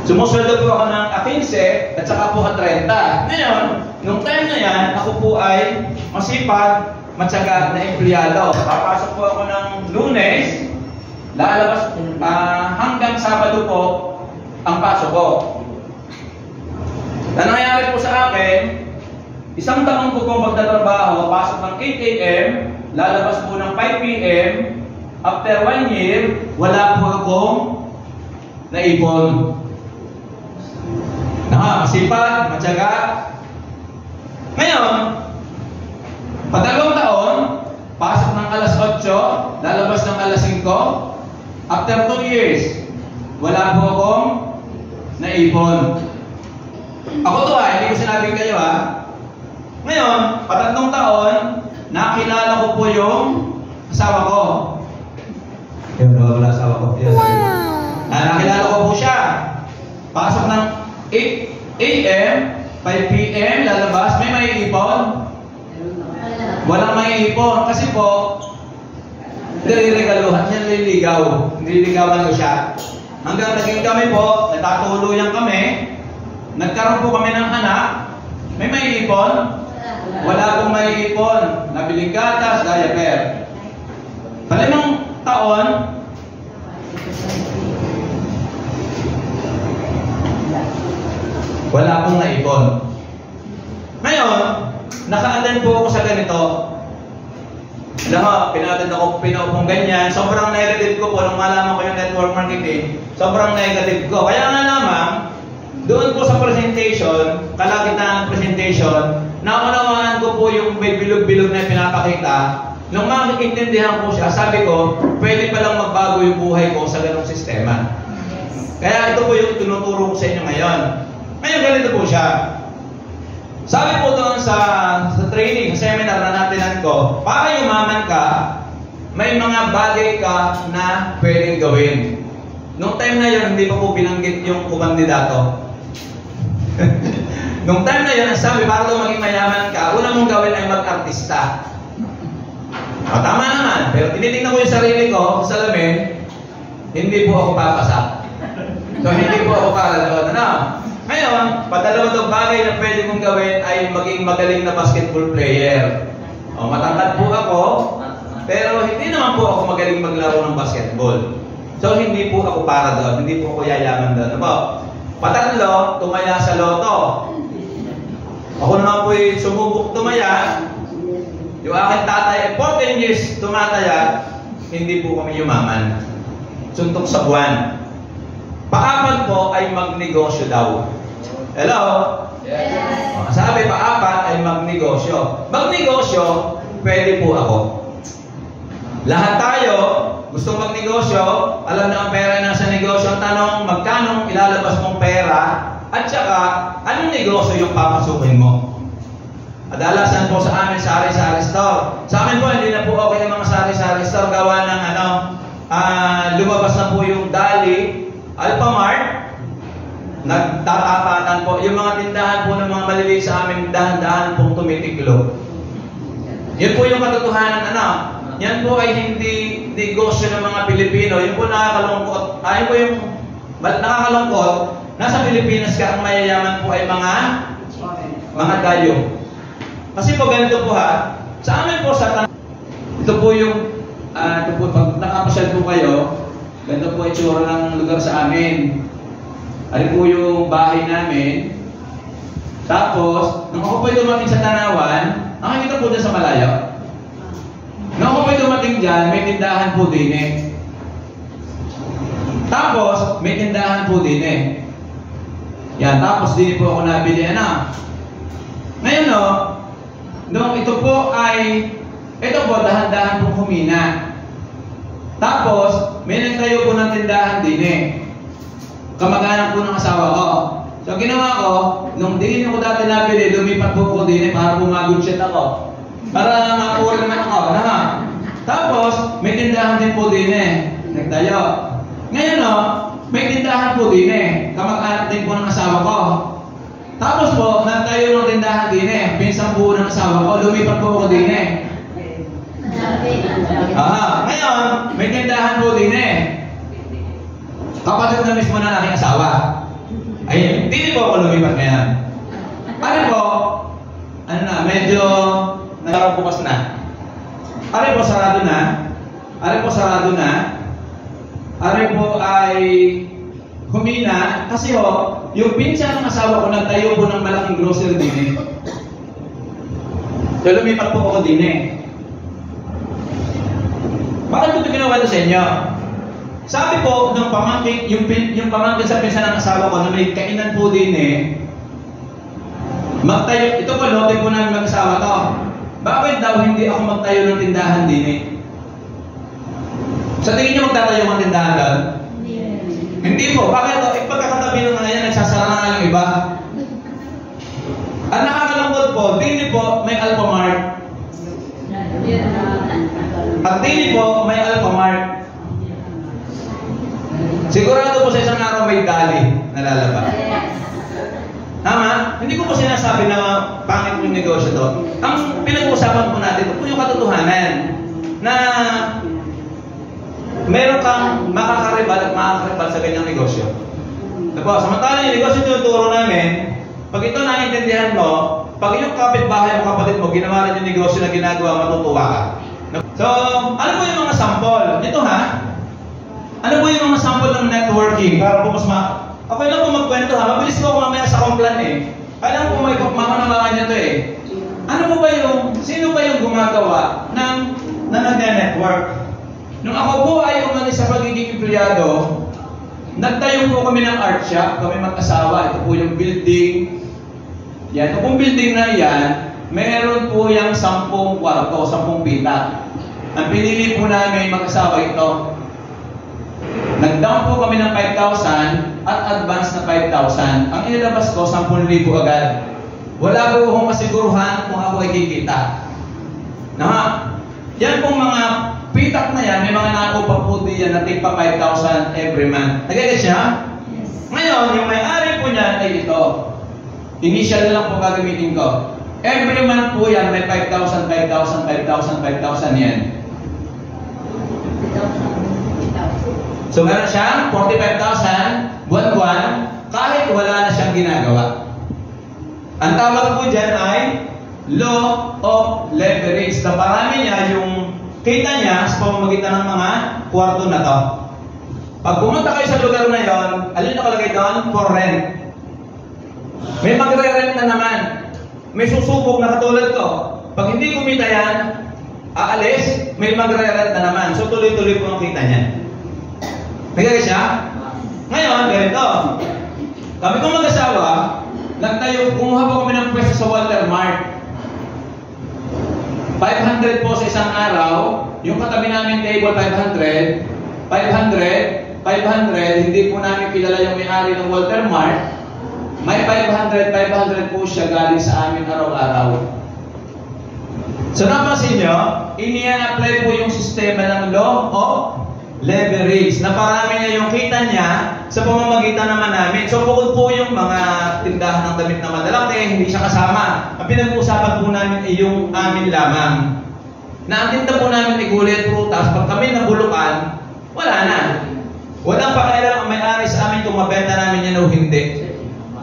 Sumusweldo po ako ng 15 at saka po at 30. Ngayon, nung time na yan, ako po ay masipag, matyaga na empleyado. Papasok po ako ng Lunes, lalabas hanggang Sabado po ang pasok ko. Na nangyayari po sa akin, isang taon ko pong magtatrabaho, pasok ng 8 a.m., lalabas po ng 5 p.m., after 1 year, wala po akong naipon. Masipag, matyaga. Ngayon, pagdalawang taon, pasok ng alas 8, lalabas ng alas 5, after 2 years, wala po akong naipon. Ako to hindi ko sinabing kayo Ngayon, patatlong taon, nakilala ko po yung asawa ko. Wala asawa ko. Nakilala ko po siya. Pasok ng 8 a.m., 5 p.m., lalabas, may maiipon? Walang maiipon. Kasi po, niliregaluhan niya, nililigawan ko siya. Hanggang naging kami po, nagtatuluyan kami, nagkaroon po kami ng anak, may maiipon? Wala pong maiipon. Nabiling gatas, diaper. Palimang taon, wala pong naipon. Ngayon, naka-attend po ako sa ganito. Alam mo, pinaupong ganyan. Sobrang negative ko po nung malaman ko yung network marketing. Sobrang negative ko. Kaya nga naman, doon po sa presentation, kalagitnaan ng presentation, naunawaan ko po yung may bilog-bilog na pinapakita. Nung makikintindihan ko siya, sabi ko, pwede palang magbago yung buhay ko sa ganong sistema. Kaya ito po yung tinuturo ko sa inyo ngayon. Ngayon, ganito po siya. Sabi po doon sa training, sa seminar na natinan ko, para yumaman ka, may mga bagay ka na pwedeng gawin. Nung time na yun, hindi pa po binanggit yung kumandidato. Nung time na yun, sabi, para daw maging mayaman ka, una mong gawin ay mag-artista. Tama naman, pero tinitingnan ko yung sarili ko sa salamin, hindi po ako papasa. So, hindi po ako kalalawan. Ano? Ngayon, padalawang bagay na pwede kong gawin ay maging magaling na basketball player. O, matangkad po ako, pero hindi naman po ako magaling maglaro ng basketball. So, hindi po ako para doon. Hindi po ako yayaman doon. Ano? Patatlo, tumaya sa loto. Ako naman po sumubok tumaya. Yung aking tatay, 14 years tumataya, hindi po kami yumaman. Suntok sa buwan. Paapat po ay magnegosyo daw. Hello? Yes. Sabi paapat ay magnegosyo. Magnegosyo, pwede po ako. Lahat tayo, gustong magnegosyo, alam na ang pera na sa negosyo. Ang tanong, magkano ilalabas mong pera? At saka, anong negosyo yung papasukin mo? Adalasan po sa amin, sari-sari store. Sa amin po, hindi na po okay ang mga sari-sari store. Gawa ng lumabas na po yung Dali, Alphamart, nagtatapatan po. Yung mga tindahan po ng mga maliliit sa amin, dahan-dahan pong tumitiklo. Yun po yung katotohanan, yan po ay hindi negosyo ng mga Pilipino. Yun po nakakalungkot. Ayun po yung nakakalungkot. Nasa Pilipinas ka, ang mayayaman po ay mga dayo. Kasi po ganito po sa amin po ito po yung, pag nakapasyal po kayo, ganito po itsura ng lugar sa amin. Ari po yung bahay namin. Tapos, nung ako po'y dumating sa Tanawan, nakakita po dyan sa malayo. Nung ako po'y dumating dyan, may tindahan po din eh. Tapos, may tindahan po din eh. Yan, tapos din po ako nabili. Ngayon nung ito po dahan-dahan po humina. Tapos, may nagtayo po ng tindahan din eh. Kamag-anak po ng asawa ko. So, ginawa ko, nung din ako dati nabili, lumipat po ako din eh, para pumag-budget ako. Para makuha naman ako. Tapos, may tindahan din po din eh. Nagtayo. Ngayon may tindahan po din eh. Kamag-anak din po ng asawa ko. Tapos po, nagtayo ng tindahan din eh. Pinsang po ng asawa ko, lumipat po ako din eh. Ngayon, may tindahan po din eh. Kapatid na mismo na aking asawa. Ayun, hindi po ako lumipat ngayon. Medyo nagkaroon na. Sarado na. Ari po ay humina kasi yung pinsan ng asawa ko nagtayo po ng malaking grocery din eh. So lumipat po ako din eh. Bakit ko ito ginawa sa inyo? Sabi po, ng pamangkin, yung pamangkin sa pinsan ng asawa ko na may kainan po din eh, magtayo, ito po lote po namin mag-asawa to. Bakit daw hindi ako magtayo ng tindahan din eh? Sa tingin niyo magtatayo ng tindahan doon? Hindi po. Bakit? Pagkakatabi nung ngayon, nagsasara na nga yung iba. Ang nakakalungkot po, dini po may Alphamart. At dini po may Alphamart. Sigurado po sa isang araw may Dali na lalabas. Tama? Hindi ko po sinasabi na pangit yung negosyo to. Ang pinag-uusapan po natin, ito po yung katotohanan na meron kang makakaribal at makakaribal sa ganyang negosyo. Samantala yung negosyo tinuturo namin, pag ito naiintindihan mo, pag yung kapitbahay mo, kapatid mo, ginawa rin yung negosyo na ginagawa, matutuwa ka. So, ano po yung mga sample? Ito ano po yung mga sample ng networking? Para po mas okay lang po magkwento mabilis po ako mamaya sa komplan eh. Kailan po may mamanawakan niya to eh. Ano po ba sino ba yung gumagawa ng na nagne-network. Nung ako po ay umalis sa pagiging empleyado, nagtayo po kami ng art shop, kami mag-asawa. Ito po yung building. Yan, ito pong building na yan, meron po yung 10 kwarto, 10 pita. Ang pinili po namin mag-asawa ito. Nag-down po kami ng 5,000 at advance na 5,000. Ang inilabas ko, 10,000 agad. Wala po akong kasiguruhan kung ako ay kikita. Yan pong mga pitak na yan, may mga nakupa po diyan na tigpa 5,000 every month. Nagigit siya? Yes. Ngayon, yung may-ari po niyan ay ito. Initial na lang po gagamitin ko. Every month po yan, may 5,000, 5,000, 5,000, 5,000 yan. So, meron siyang 45,000 buwan-buwan kahit wala na siyang ginagawa. Ang tawag po dyan ay law of leverage. Naparami niya yung kita niya sa pamamagitan ng mga kwarto na to. Pag pumunta kayo sa lugar na yon, alin nakalagay doon? For rent. May magre-rent na naman. May susubok na katulad ko. Pag hindi kumita yan, aalis, may magre-rent na naman. So tuloy-tuloy po ang kita niya. Nagagay siya? Ngayon, ganito. Kami kong mag-asawa, nagtayo, kumuha po kami ng pwesto sa Walter Mart. 500 po sa isang araw, yung katabi namin table 500, 500, 500, hindi po namin kilala yung may-ari ng Walter Mart. May 500, 500 po siya galing sa amin araw-araw. So napansin nyo, ini-apply po yung sistema ng law of leverage. Naparami niya yung kita niya sa pamamagitan naman namin. So bukod po yung mga tindahan ng damit na madalaki, hindi siya kasama. Ang pinag-uusapan po namin ay yung amin lamang. Na ang tinda po namin ay gulay at prutas. Pag kami nabulukan, wala na. Walang pakialam ang may-ari sa amin kung mabenta namin yan o hindi.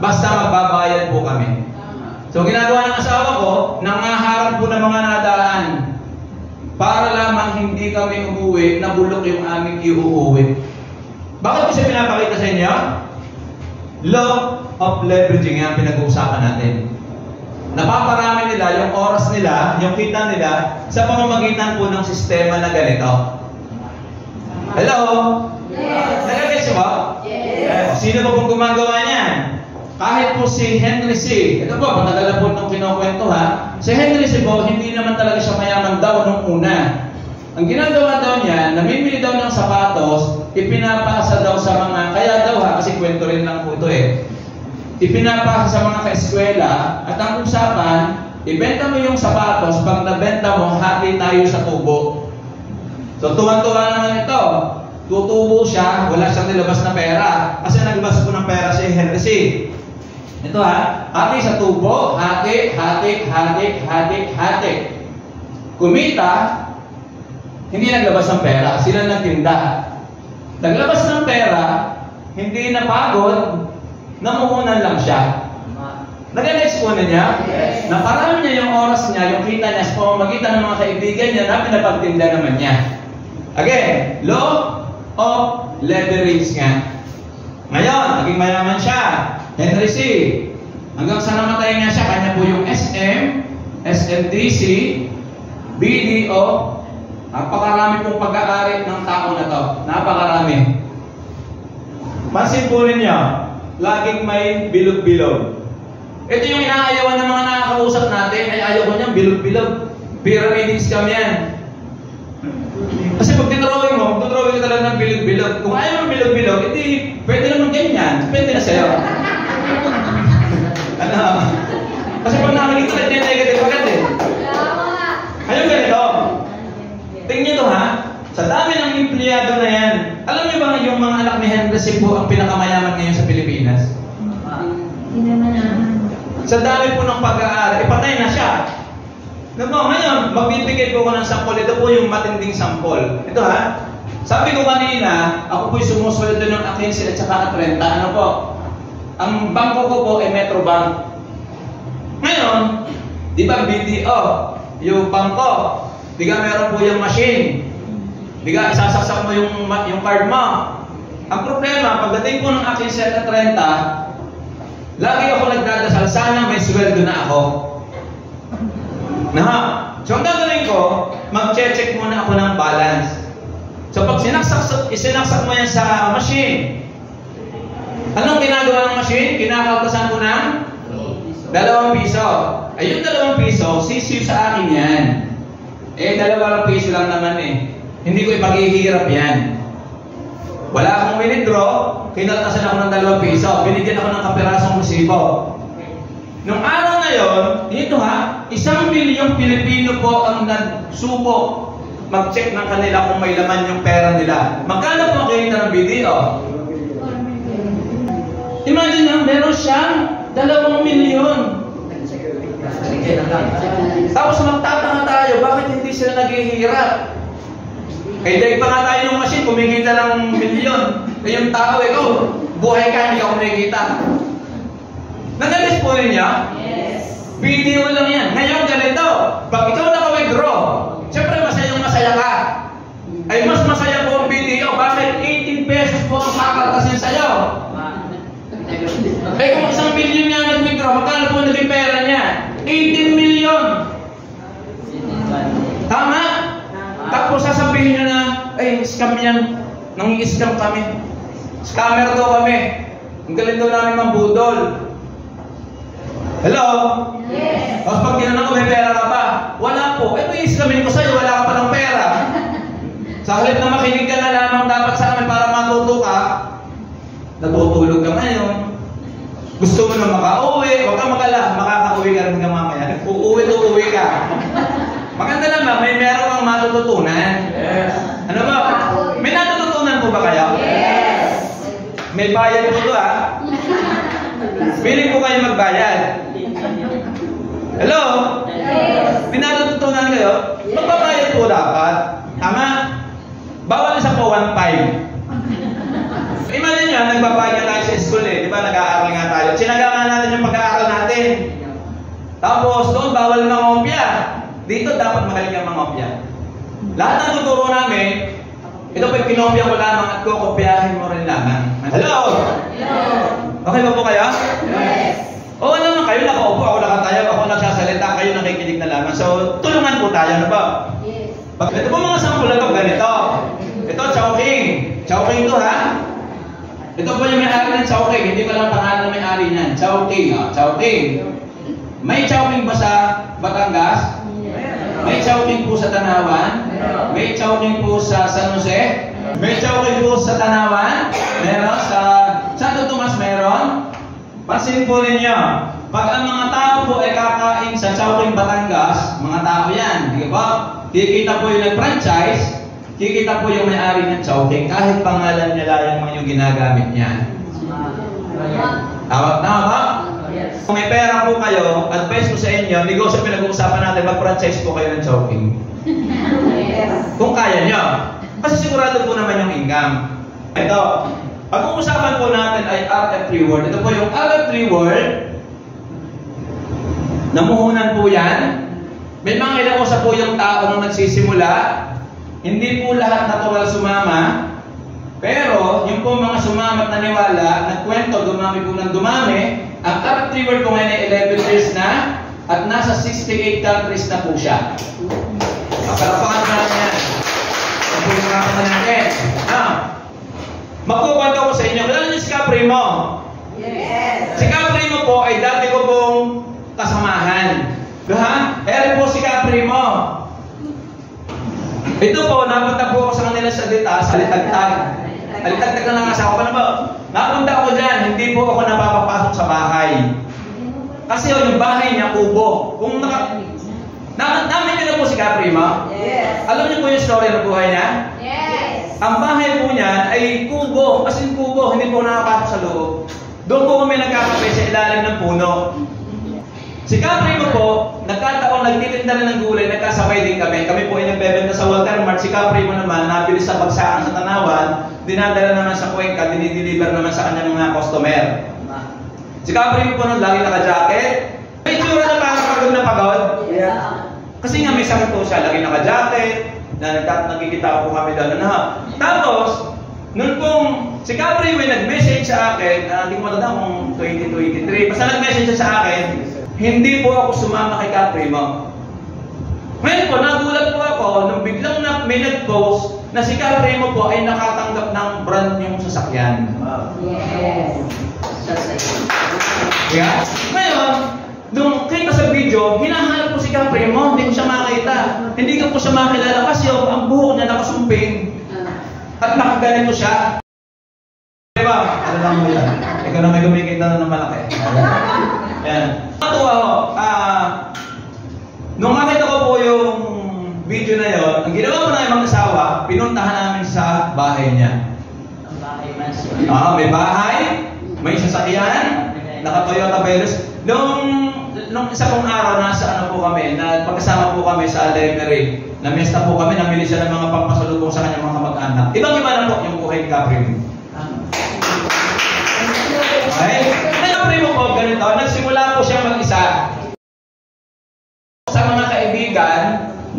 Basta magbabayad po kami. So ginagawa ng asawa ko, nangaharap po ng mga nadaan para lamang hindi kami umuwi na bulok yung aming iuuwi. Bakit ko siya pinapakita sa inyo? Law of leveraging ang pinag-uusapan natin. Napaparami nila yung oras nila, yung kita nila sa pamamagitan po ng sistema na ganito. Hello? Yes. Nagagets ba? Yes. Sino ba pong gumagawa niyan? Kahit po si Henry C. Ito po, matagal na po itong kinukwento ha. Si Henry C. po, hindi naman talaga siya mayaman daw nung una. Ang ginagawa daw niya, namimili daw ng sapatos, ipinapasa daw sa mga, kaya daw ha, kasi kwento rin lang po ito eh. Ipinapasa sa mga kaeskwela, at ang usapan, ibenta mo yung sapatos, pag nabenta mo, hati tayo sa tubo. So tuwan-tuwa naman ito. Tutubo siya, wala siyang nilabas na pera. Kasi naglabas po ng pera si Henry C. Ito ha, hati sa tubo, hati, hati, hati, hati, hati. Kumita, hindi naglabas ng pera, sila nagtinda. Naglabas ng pera, hindi napagod, namuhunan lang siya. Nag-next po niya, Yes. naparami niya yung oras niya, yung kita niya sa pamamagitan ng mga kaibigan niya na pinapagtinda naman niya. Again, law of leverage nga. Ngayon, naging mayaman siya. Henry C. Hanggang sa namatay nga siya, kanya po yung SM, SMDC, BDO. Napakarami pong pag-aari ng tao na to. Napakarami. Pansin po ninyo, laging may bilog-bilog. Ito yung inaayawan ng mga nakakausap natin, ay ayaw ko niyang bilog-bilog. Pyramid scam yan. Kasi pag tinrawing mo, magdodrawing ka talaga ng bilog-bilog. Kung ayaw ng bilog-bilog, edi pwede naman ganyan. Pwede na sa'yo. Ano? Kasi pag nakikita ka niya negative agad eh. Ayun ganito. Tingnan nyo to ha. Sa dami ng empleyado na yan, alam niyo ba yung mga anak ni Henry C. po ang pinakamayaman ngayon sa Pilipinas? Hindi naman naman. Sa dami po ng pag-aaral, ipatay na siya. Ngayon, magbibigay ko ng sampol. Ito po yung matinding sampol. Ito ha. Sabi ko kanina, ako po'y sumusweldo ng 15 at saka 30. Ano po? Ang bangko ko po ay Metro Bank. Ngayon, di ba BDO, yung bangko, di ka meron po yung machine. Di ka isasaksak mo yung card mo. Ang problema, pagdating po ng 15 at 30, lagi ako nagdadasal, sana may sweldo na ako. So ang gagawin ko, mag-check muna ako ng balance. So pag sinaksak mo yan sa machine, anong ginagawa ng machine? Kinakaltasan ko ng 2 piso. Ay yung 2 piso, sisiw sa akin yan. Eh, 2 piso lang naman eh. Hindi ko ipaghihirap yan. Wala akong withdraw, kinaltasan ako ng 2 piso. Binigyan ako ng kapirasong resibo. Nung araw na yon, dito ha, 1 milyong Pilipino po ang nagsubok mag-check ng kanila kung may laman yung pera nila. Magkano po ang kinita ng BDO? Imagine na, meron siyang 2 milyon. Tapos magtatanga tayo, bakit hindi sila naghihirap? Kaya dahil pa nga tayo ng machine, kumikita ng milyon. Eh yung tao, buhay ka, hindi ka kumikita. Nagalis po rin niya? Yes. BDO lang yan. Ngayon ganito, pag ikaw naka-withdraw, siyempre masaya ka. Ay mas masaya po ang BDO. Bakit 18 pesos po ang kakaltasin sa'yo? Eh kung 1 milyon nga nag-withdraw, magkano po naging pera niya? 18 milyon. Tama? Tapos sasabihin niyo na, ay scam yan. Nang-i-scam kami. Scammer daw kami. Ang galing daw namin mambudol. Hello? Yes. Tapos pag ginanong ko, may pera ka pa. Wala po. Eh, i-scamin ko sa'yo, wala ka pa ng pera. Sa halip na makinig ka na lamang dapat sa amin para matuto ka, natutulog ka ngayon. Gusto mo na makauwi, huwag kang makala, makakauwi ka rin ka mamaya. Uuwi ka. Maganda naman, may meron kang matututunan. Yes. Ano ba? May natututunan po ba kayo? Yes. May bayad po ito Piling po kayo magbayad. Hello? Yes. May natututunan kayo? Magbabayad po dapat. Tama? Bawal isa po 1.5. Imagine nyo, nagbabayad tayo sa school Di ba? Nag-aaral nga tayo. Sinaga natin yung pag-aaral natin. Tapos doon, bawal mangopya. Dito, dapat magaling ang mangopya. Lahat ng tuturo namin, ito po yung kinopya ko lamang at kukopyahin mo rin lamang. Hello? Hello. Okay ba po kayo? Yes. Oo naman kayo, nakaupo, ako nakatayo, ako nagsasalita, kayo nakikinig na lamang. So, tulungan po tayo, ano ba? Yes. Ito po mga sample na ito, ganito. Ito, Chowking. Chowking ito, ha? Ito po yung may-ari ng Chowking. Hindi ko lang pangalan ng may-ari niyan. Chowking, Chowking. May Chowking ba sa Batangas? May Chowking po sa Tanawan? May Chowking po sa San Jose? May Chowking po sa Tanawan? Meron sa Santo Tomas meron? Pansin po ninyo, pag ang mga tao po ay kakain sa Chowking Batangas, mga tao yan, di ba? Kikita po yung nag-franchise, kikita po yung may-ari ng Chowking, kahit pangalan nila yung ginagamit niya. Tama ba? Yes. Kung may pera po kayo, advice ko sa inyo, negosyo pinag-uusapan natin, mag-franchise po kayo ng Chowking. Yes. Kung kaya nyo. Kasi sigurado po naman yung income. Ito, pag-uusapan po natin ay RF Reward. Ito po yung RF Reward. Namuhunan po yan. May mga kinausap po yung tao nung nagsisimula. Hindi po lahat natural sumama. Pero, yung po mga sumamat na niwala, nagkwento, dumami po ng dumami. Ang RF Reward po ngayon ay 11 years na at nasa 68 countries na po siya. Kapalapakan na yan. Ang po yung mga natin. Magkukwento ko sa inyo. Kilala niyo si Caprimo? Yes. Si Caprimo po ay dati ko pong kasamahan. Eri po si Caprimo. Ito po, napunta po ako sa kanila sa Alitagtag. Alitagtag na lang asawa ko na ba? Napunta ako dyan, hindi po ako napapapasok sa bahay. Kasi yung bahay niya, kubo. Kung namin niyo na po si Caprimo? Yes. Alam niyo po yung story ng buhay niya? Yes. Ang bahay po niya ay kubo, as in kubo, hindi po nakapasok sa loob. Doon po kami nagkakape sa ilalim ng puno. Si Caprimo po, nagkataon, nagtitinda rin ng gulay, nagkasabay din kami. Kami po ay nagbebenta sa Walter Mart. Si Caprimo naman, nabilis sa bagsakan sa Tanawan, dinadala naman sa Cuenca, dinideliver naman sa kanyang mga customer. Si Caprimo po nun, lagi naka-jacket. May tsura na parang pagod na pagod. Yeah. Kasi nga may sakit po siya, lagi naka-jacket, na nagkikita po kami doon. Tapos, noon pong si Caprimo ay nag-message sa akin, hindi ko matanda kung 2023, basta nag-message siya sa akin, hindi po ako sumama kay Caprimo. Ngayon po, nagulat po ako nung biglang may nag-post na si Caprimo po ay nakatanggap ng brand yung sasakyan. Yes. Yeah? Ngayon, nung kita sa video, hinahanap ko si Caprimo, hindi ko siya makita. Hindi ko po siya makilala kasi ang buhok niya nakasumping. At nakaganito siya. Diba? Ano lang mo yan? Ikaw na may kumikita na ng malaki. Ayan. Natuwa ko. Nung makita ko po yung video na yon, ang ginawa ko na yung mga asawa, pinuntahan namin sa bahay niya. May bahay, may sasakyan, naka-Toyota Veloz. Nung isa pong araw, nasa ano po kami, pagkasama po kami sa Lemery. Namesta po kami, namili siya ng mga pampasalubong sa kanyang mga mag-anak. Ibang-iba na po yung buhay ni Caprimo. Okay? Caprimo po, ganito, nagsimula po siya mag-isa. Sa mga kaibigan,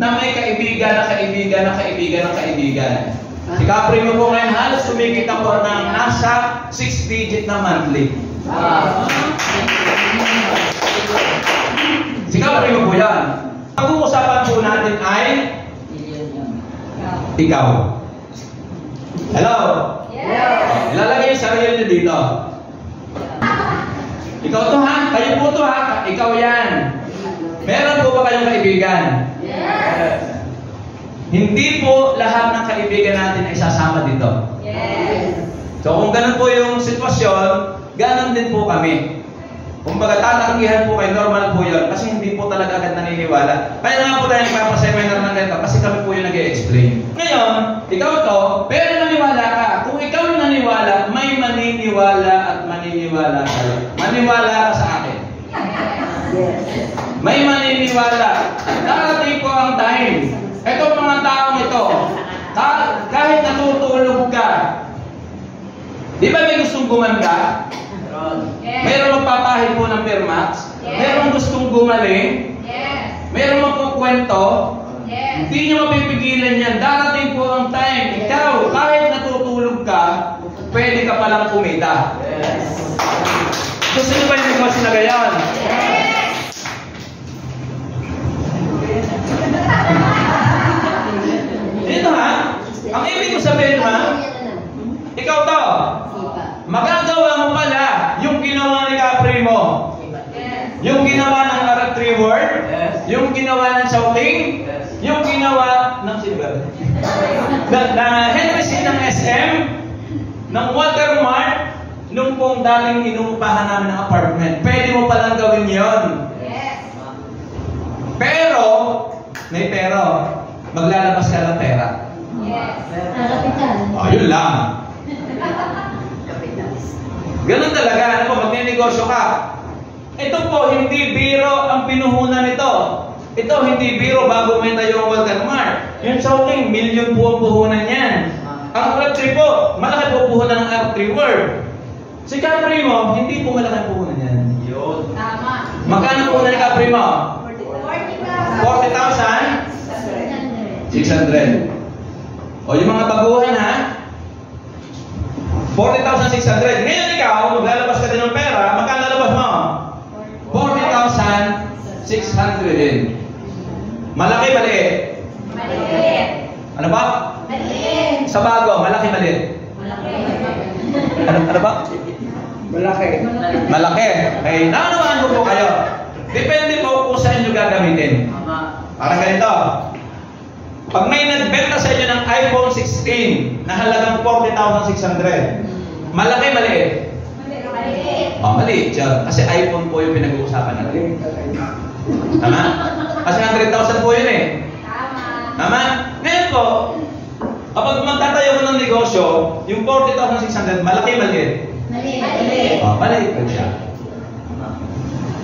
na may kaibigan na kaibigan na kaibigan na kaibigan. Si Caprimo po ngayon halos kumikita po ng nasa 6 digit na monthly. Si Caprimo po yan. Pag-uusapan po natin ay ikaw. Hello? Yes. Ilalagay yung sarili niyo dito. Ikaw to ha? Kayo po to ha? Ikaw yan. Meron po ba kayong kaibigan? Yes. Hindi po lahat ng kaibigan natin ay sasama dito. Yes. So kung ganun po yung sitwasyon, ganun din po kami. Kung baga tatanggihan po kayo, normal po yun. Kasi hindi po talaga agad naniniwala. Kaya nga po tayo nagpapaseminar ng ganito kasi kami po yung nag-i-explain. Ngayon, ikaw to, pero naniwala ka. Kung ikaw yung naniwala, may maniniwala at maniniwala kayo. Maniwala ka sa akin. May maniniwala. Darating po ang time. Ito mga taong ito, kahit natutulog ka, di ba may gustong gumanda? Yes. Mayroong magpapahid po ng Permax? Yes. Mayroong gustong gumaling? Yes. Mayroong magkukwento? Yes. Hindi nyo mapipigilan yan. Darating po ang time. Ikaw, kahit natutulog ka, pwede ka palang kumita. Yes. Gusto nyo ba yung negosyo na gayon? Yes. Dito ha? Ang ibig ko sabihin ha? Ikaw to. Magagawa mo pala yung ginawa ni Caprimo. Yes. Yung ginawa ng Arab Reward. Yes. Yung ginawa ng Shouting. Yes. Yung ginawa ng silver. na Henry C. ng SM. Ng Watermark. Nung pong daling inuupahan namin ng apartment. Pwede mo palang gawin yon. Yes. Pero, may pero. Maglalabas ka ng pera. Yes. Oh, yun lang. Ganun talaga. Ano po, magnenegosyo ka. Ito po, hindi biro ang pinuhunan nito. Ito, hindi biro bago may tayo ang Watermark. Yung Shouting, milyon po ang puhunan yan. Ang Arab po, malaki po puhunan ng Arab Reward. Si Caprimo, hindi po malaki ang puhunan yan. Yun. Tama. Magkano puhunan ni Caprimo? 40,000. 40,600. O yung mga baguhan ha? 40,600. Ngayon ikaw, maglalabas ka din ng pera, magkano lalabas mo? 40,600 din. Malaki, maliit? Maliit. Ano ba? Maliit. Sa bago, malaki, maliit? Malaki. Ano ba? Malaki. Malaki. Okay, naunawaan ko po kayo. Depende po kung saan nyo gagamitin. Parang ganito. Pag may nagbenta sa inyo ng iPhone 16 na halagang 40,600, malaki, maliit? Maliit. Oh, maliit siya. Kasi iPhone po yung pinag-uusapan natin. Tama? Kasi 100,000 po yun eh. Tama. Tama? Ngayon po, kapag magtatayo ko ng negosyo, yung 40,600, malaki, maliit? Maliit. Oh, maliit po siya.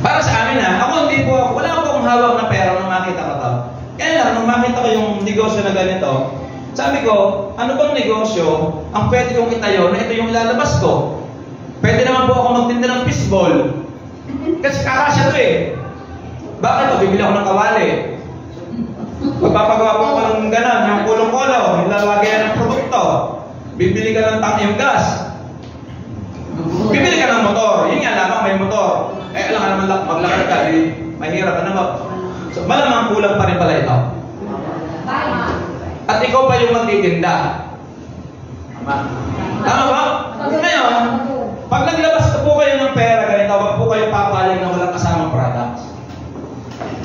Para sa amin ha, ako hindi po, wala akong hawak na pera nung makita ko to. Kaya lang, nung makita ko yung negosyo na ganito, sabi ko, ano bang negosyo ang pwede kong itayo na ito yung ilalabas ko? Pwede naman po ako magtinda ng fishball. Kasi kakasya to eh. Bakit to? Bibili ako ng kawali. Magpapagawa po ako ng ganon, yung kulong-kulo, nilalagyan ng produkto. Bibili ka ng tank yung gas. Bibili ka ng motor. Yun nga lamang may motor. Eh, alam ka naman maglakad ka, mahirap. Ano ba? So, malamang kulang pa rin pala ito. Tama. At ikaw pa yung magtitinda. Tama ba? Ngayon, pag naglabas po kayo ng pera ganito, wag po kayo papalag na walang kasamang products.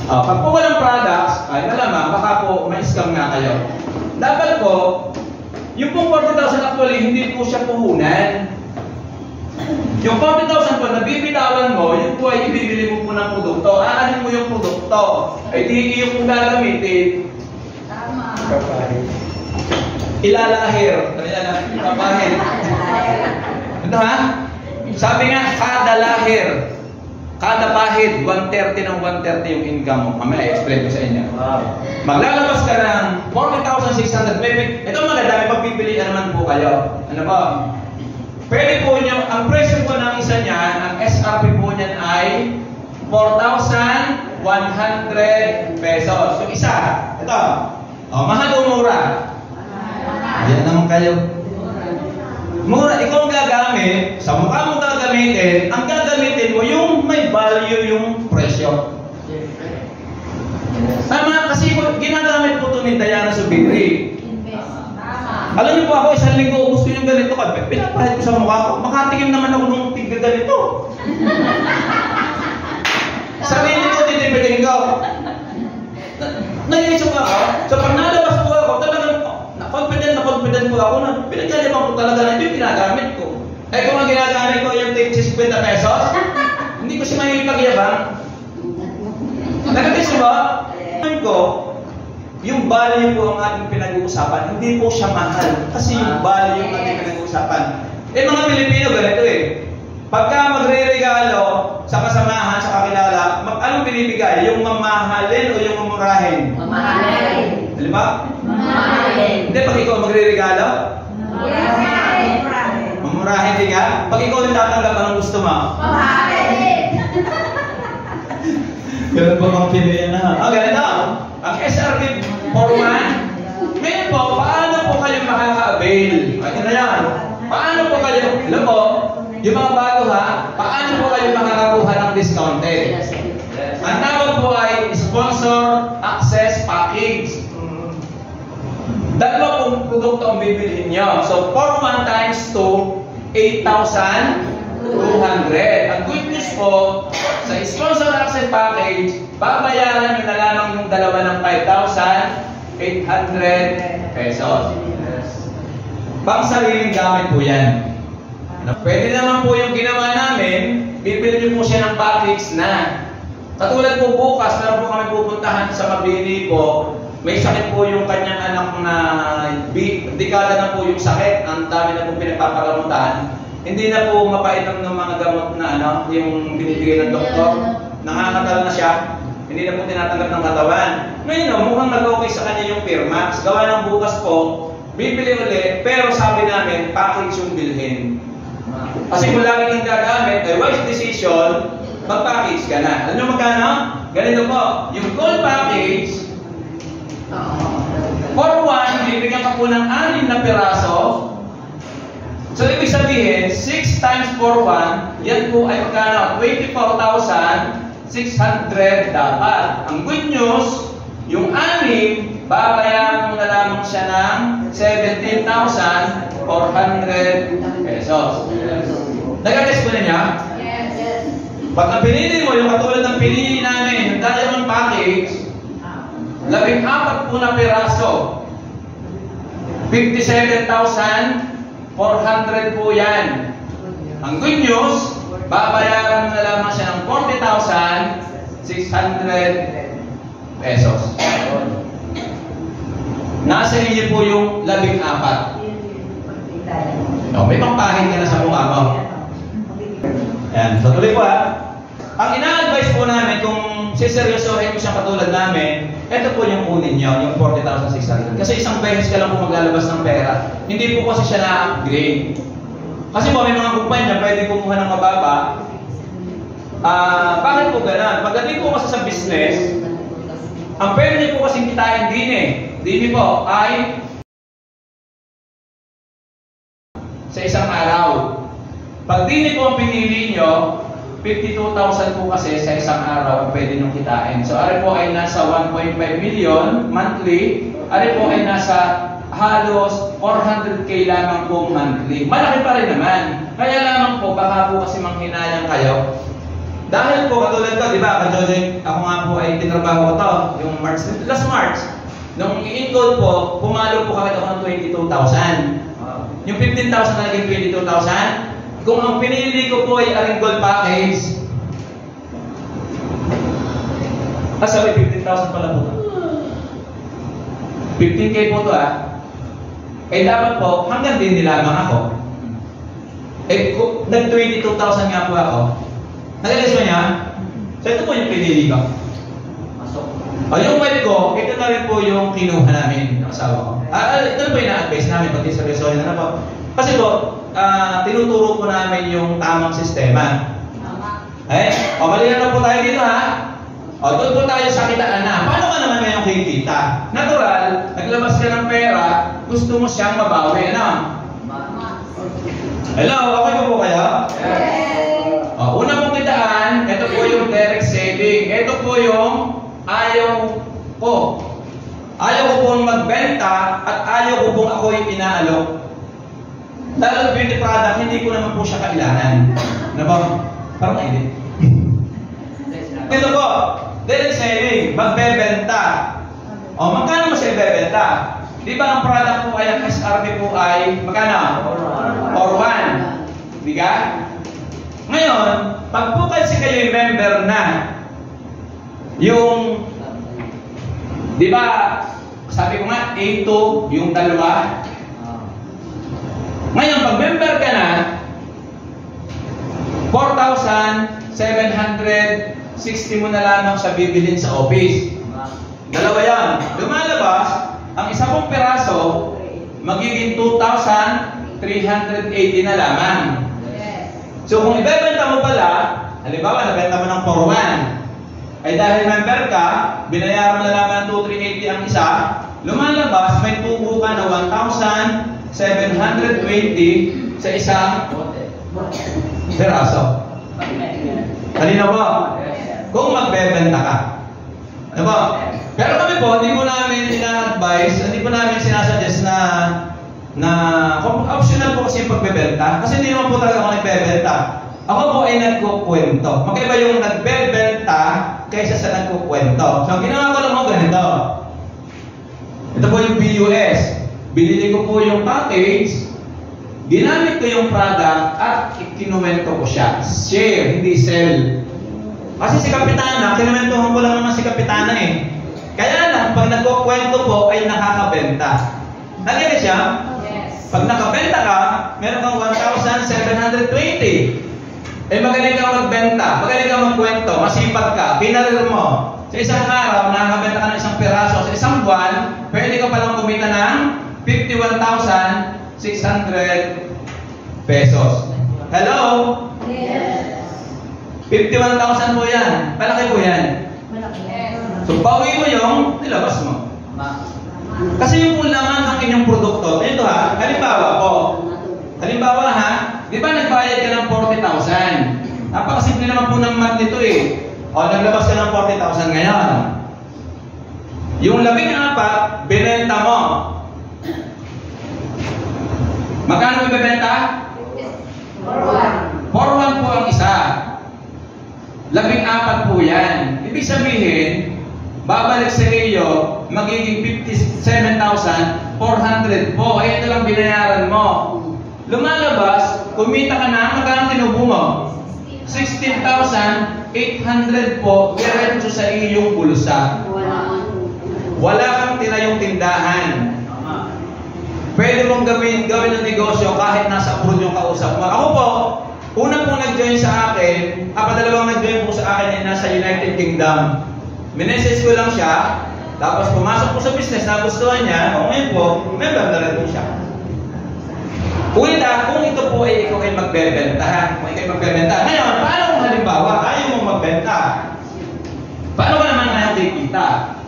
Pag po walang products, ay malamang, baka po ma-scam nga kayo. Dapat po, yung pong 40,000 actually, hindi po siya puhunan. Yung 40,000 po, nabibitawan mo, yun po ay ibibili mo po ng produkto. Aanin mo yung produkto. Ay di yung kung gagamitin. Tama. Ilalahir. Kapahir. Ano ha? Sabi nga, kada lahir. Kada pahid, 130 ng 130 yung income mo. Mamaya, i-explain ko sa inyo. Maglalabas ka ng 40,600. Maybe, ito maganda, may pagpipilian naman po kayo. Ano ba? Pwede po nyo, ang presyo po ng isa niyan, ang SRP po niyan ay 4,100 pesos. So isa, ito. Mahal o mura? Ayan naman kayo. Mura, ikaw ang gagamit, sa mukha mo gagamitin, ang gagamitin mo yung may value yung presyo. Tama, kasi ginagamit po ito ni Diana Subiri. Tama. Alam niyo po ako, isang linggo gusto yung ganito ka, pinapahit ko sa mukha ko, makatikim naman ako ng tigga ganito. Sarili ko, titipidin ko. Naiisip ako, so pag nalabas po ako, talagang confident po ako na pinaglalaman ko talaga na ito yung ginagamit ko. Eh kung ang ginagamit ko yung take 50 pesos, hindi ko siya mahipagyabang. Nagatis ba? Ko, yung value po ang ating pinag-uusapan, hindi po siya mahal. Kasi yung value yung ating pinag-uusapan. Eh mga Pilipino, ganito eh. Pagka magre-regalo sa kasamahan, sa kakilala, anong binibigay? Yung mamahalin o yung mamurahin? Mamahalin. Alam ba? Mamahalin. Hindi, pag ikaw magre-regalo, Mamahalin. mamurahin din ka. Pag ikaw yung tatanggap, anong gusto mo? Mamahalin. Ganun po mga Pinoy na. Ganito. Ang SRP Foreman, ngayon po, paano po kayo makaka-avail? Ano na yan? Paano po kayo, alam po, yung mga bago ha, paano po kayo makakakuha ng discounted? Ang tawag po ay Sponsor Access Package. Dalawa pong produkto ang bibilihin nyo. So, for 1 times 2, 8,200. Ang good news po, sa Sponsor Access Package, babayaran nyo na lamang yung dalawa ng 5,800 pesos. Pang sariling gamit po yan. Pwede naman po yung ginawa namin, bibili nyo po siya ng package na. Katulad po bukas, meron po kami pupuntahan sa Mabini po, may sakit po yung kanyang anak na dekada na po yung sakit, ang dami na po pinagpapagamutan. Hindi na po mapainom ng mga gamot na yung binibigay ng doktor. Nangangatal na siya, hindi na po tinatanggap ng katawan. Ngayon, mukhang nag-okay sa kanya yung Firmax. Gawa ng bukas po, bibili ulit, pero sabi namin, package yung bilhin. Kasi kung lagi kang gagamit, ay wise decision, mag-package ka na. Alam nyo magkano? Ganito po, yung gold package, for 1, bibigyan ka po ng 6 na piraso. So, ibig sabihin, 6 times for 1, yan po ay magkano? 24,600 dapat. Ang good news, yung 6, babayaran mo na lamang siya ng 17,400 pesos. Nag-guess mo na niya? Yes. Pag ang pinili mo, yung katulad ng pinili namin, yung diamond package, 14 po na piraso. 57,400 po yan. Ang good news, babayaran mo na lamang siya ng 40,600 pesos. Nasa inyo po yung 14. May pampahin ka na sa mukha mo. Yan. So tuloy po ha. Ang ina-advise po namin kung siseryosohin mo siyang katulad namin, ito po yung kunin nyo, yung 40,600. Kasi isang beses ka lang po maglalabas ng pera. Hindi po kasi siya na-upgrade. Kasi po may mga kumpanya pwede kumuha ng mababa. Bakit po ganun? Pagdating po kasi sa business, ang pwede niyo po kasing kitain din Dini po ay sa isang araw. Pag dini po ang pinili nyo, 52,000 po kasi sa isang araw ang pwede nyo kitain. So, ari po ay nasa 1.5 million monthly. Ari po ay nasa halos 400k lamang po monthly. Malaki pa rin naman. Kaya lamang po, baka po kasi manghinayang kayo. Dahil po, katulad ko, di ba, Kajojoy, ako nga po ay tinrabaho ko to, yung last March. Nung i-enroll po, pumalo po kagad ako ng 22,000. Yung 15,000 na naging 22,000. Kung ang pinili ko po ay aring gold package, sorry, 15,000 pala po. 15k po to Eh dapat po, hanggang din nilamang ako. Eh, nag-22,000 nga po ako. Nag-alis mo niya? So ito po yung pinili ko. Yung wife ko, ito na rin po yung kinuha namin ng asawa ko. Ito na po yung na-advise namin, pati sa resolution na po. Kasi po, tinuturo po namin yung tamang sistema. Mali na po tayo dito doon po tayo sa kitaan na. Paano ka naman ngayong kikita? Natural, naglabas ka ng pera, gusto mo siyang mabawi, Hello, okay po kayo? Yes. Una pong kitaan, ito po yung direct saving. Ito po yung ayaw ko. Ayaw ko pong magbenta at ayaw ko pong ako'y inaalok. Dahil beauty product, hindi ko naman po siya kailangan. Ano ba? Parang edit. Ito po, direct saving, magbebenta. Magkano mo siya ibebenta? Di ba ang product po ay ang SRP po ay magkano? Or 1. Di ka? Ngayon, pag po kasi kayo member na, yung, di ba, sabi ko nga, A2, yung dalawa. Ngayon, pag member ka na, 4,760 mo na lamang sa bibilin sa office. Dalawa yan. Lumalabas, ang isa pong peraso, magiging 2,380 na lamang. So kung ibebenta mo pala, halimbawa, nabenta mo ng 4,1, ay dahil member ka, binayaran mo na lamang ng 2,380 ang isa, lumalabas, may tubo ka na 1,720 sa isang peraso. Halina po, kung magbebenta ka. Ano po? Pero kami po, hindi po namin ina-advise, hindi po namin sinasuggest na optional po kasi yung pagbebenta. Kasi hindi naman po talaga ako nagbebenta. Ako po ay nagkukwento. Magkaiba yung nagbebenta kaysa sa nagkukwento. So, ginawa ko lang mo ganito. Ito po yung BUS. Binili ko po yung package, ginamit ko yung product at kinuwento ko siya. Share, hindi sell. Kasi si Kapitana, kinuwentohan ko lang naman si Kapitana Kaya lang, pag nagkukwento po ay nakakabenta. Nalina siya? Yes. Pag nakabenta ka, meron kang 1,720. Magaling kang magbenta, magaling kang magkwento, masipag ka, pinarir mo. Sa isang araw, nakakabenta ka ng isang piraso. Sa isang buwan, pwede ka palang kumita ng 51,600 pesos. Hello? Yes. 51,000 po yan. Malaki po yan. Yes. So, bawi mo yung nilabas mo. Kasi yung kung laman ng inyong produkto, ito halimbawa di ba nagbayad ka ng 40,000? Napakasimple naman po ng math nito naglabas ka ng 40,000 ngayon. Yung 14, binenta mo. Magkano mo ibebenta? 4,1. 4,1 po ang isa. 14 po yan. Ibig sabihin, babalik sa iyo, magiging 57,400 po. Ay, ito lang binayaran mo. Lumalabas, kumita ka na, magkano tinubo mo? 16,800 po, diretso sa iyong bulsa. Wala kang tinayong tindahan. Pwede mong gawin ng negosyo kahit nasa abroad yung kausap mo. Ako po, una pong nag-join sa akin, dalawang nag-join po sa akin ay nasa United Kingdom. Minessage ko lang siya, tapos pumasok po sa business, nagustuhan niya, ngayon po, member na rin po siya. Kung ito po ay ikaw ay magbebenta, ngayon, paano kung halimbawa, ayaw mong magbenta? Paano ka naman ayaw kikita?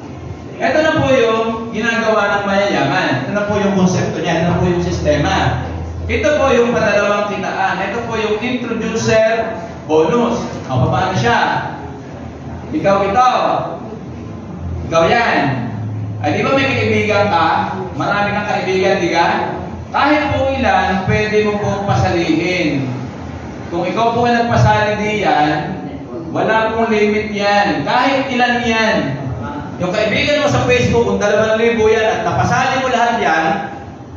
Ito na po yung ginagawa ng mayayaman. Ito na po yung konsepto niya, ito na po yung sistema. Ito po yung padalawang kitaan. Ito po yung introducer bonus. O, paano siya? Ikaw ito. Ikaw yan. Ay, di ba may kaibigan ka? Marami kang kaibigan, di ka? Kahit po ilan, pwede mo pong pasalihin. Kung ikaw po ay nagpasali diyan, wala pong limit yan. Kahit ilan yan. Yung kaibigan mo sa Facebook, kung 2,000 yan at napasali mo lahat yan,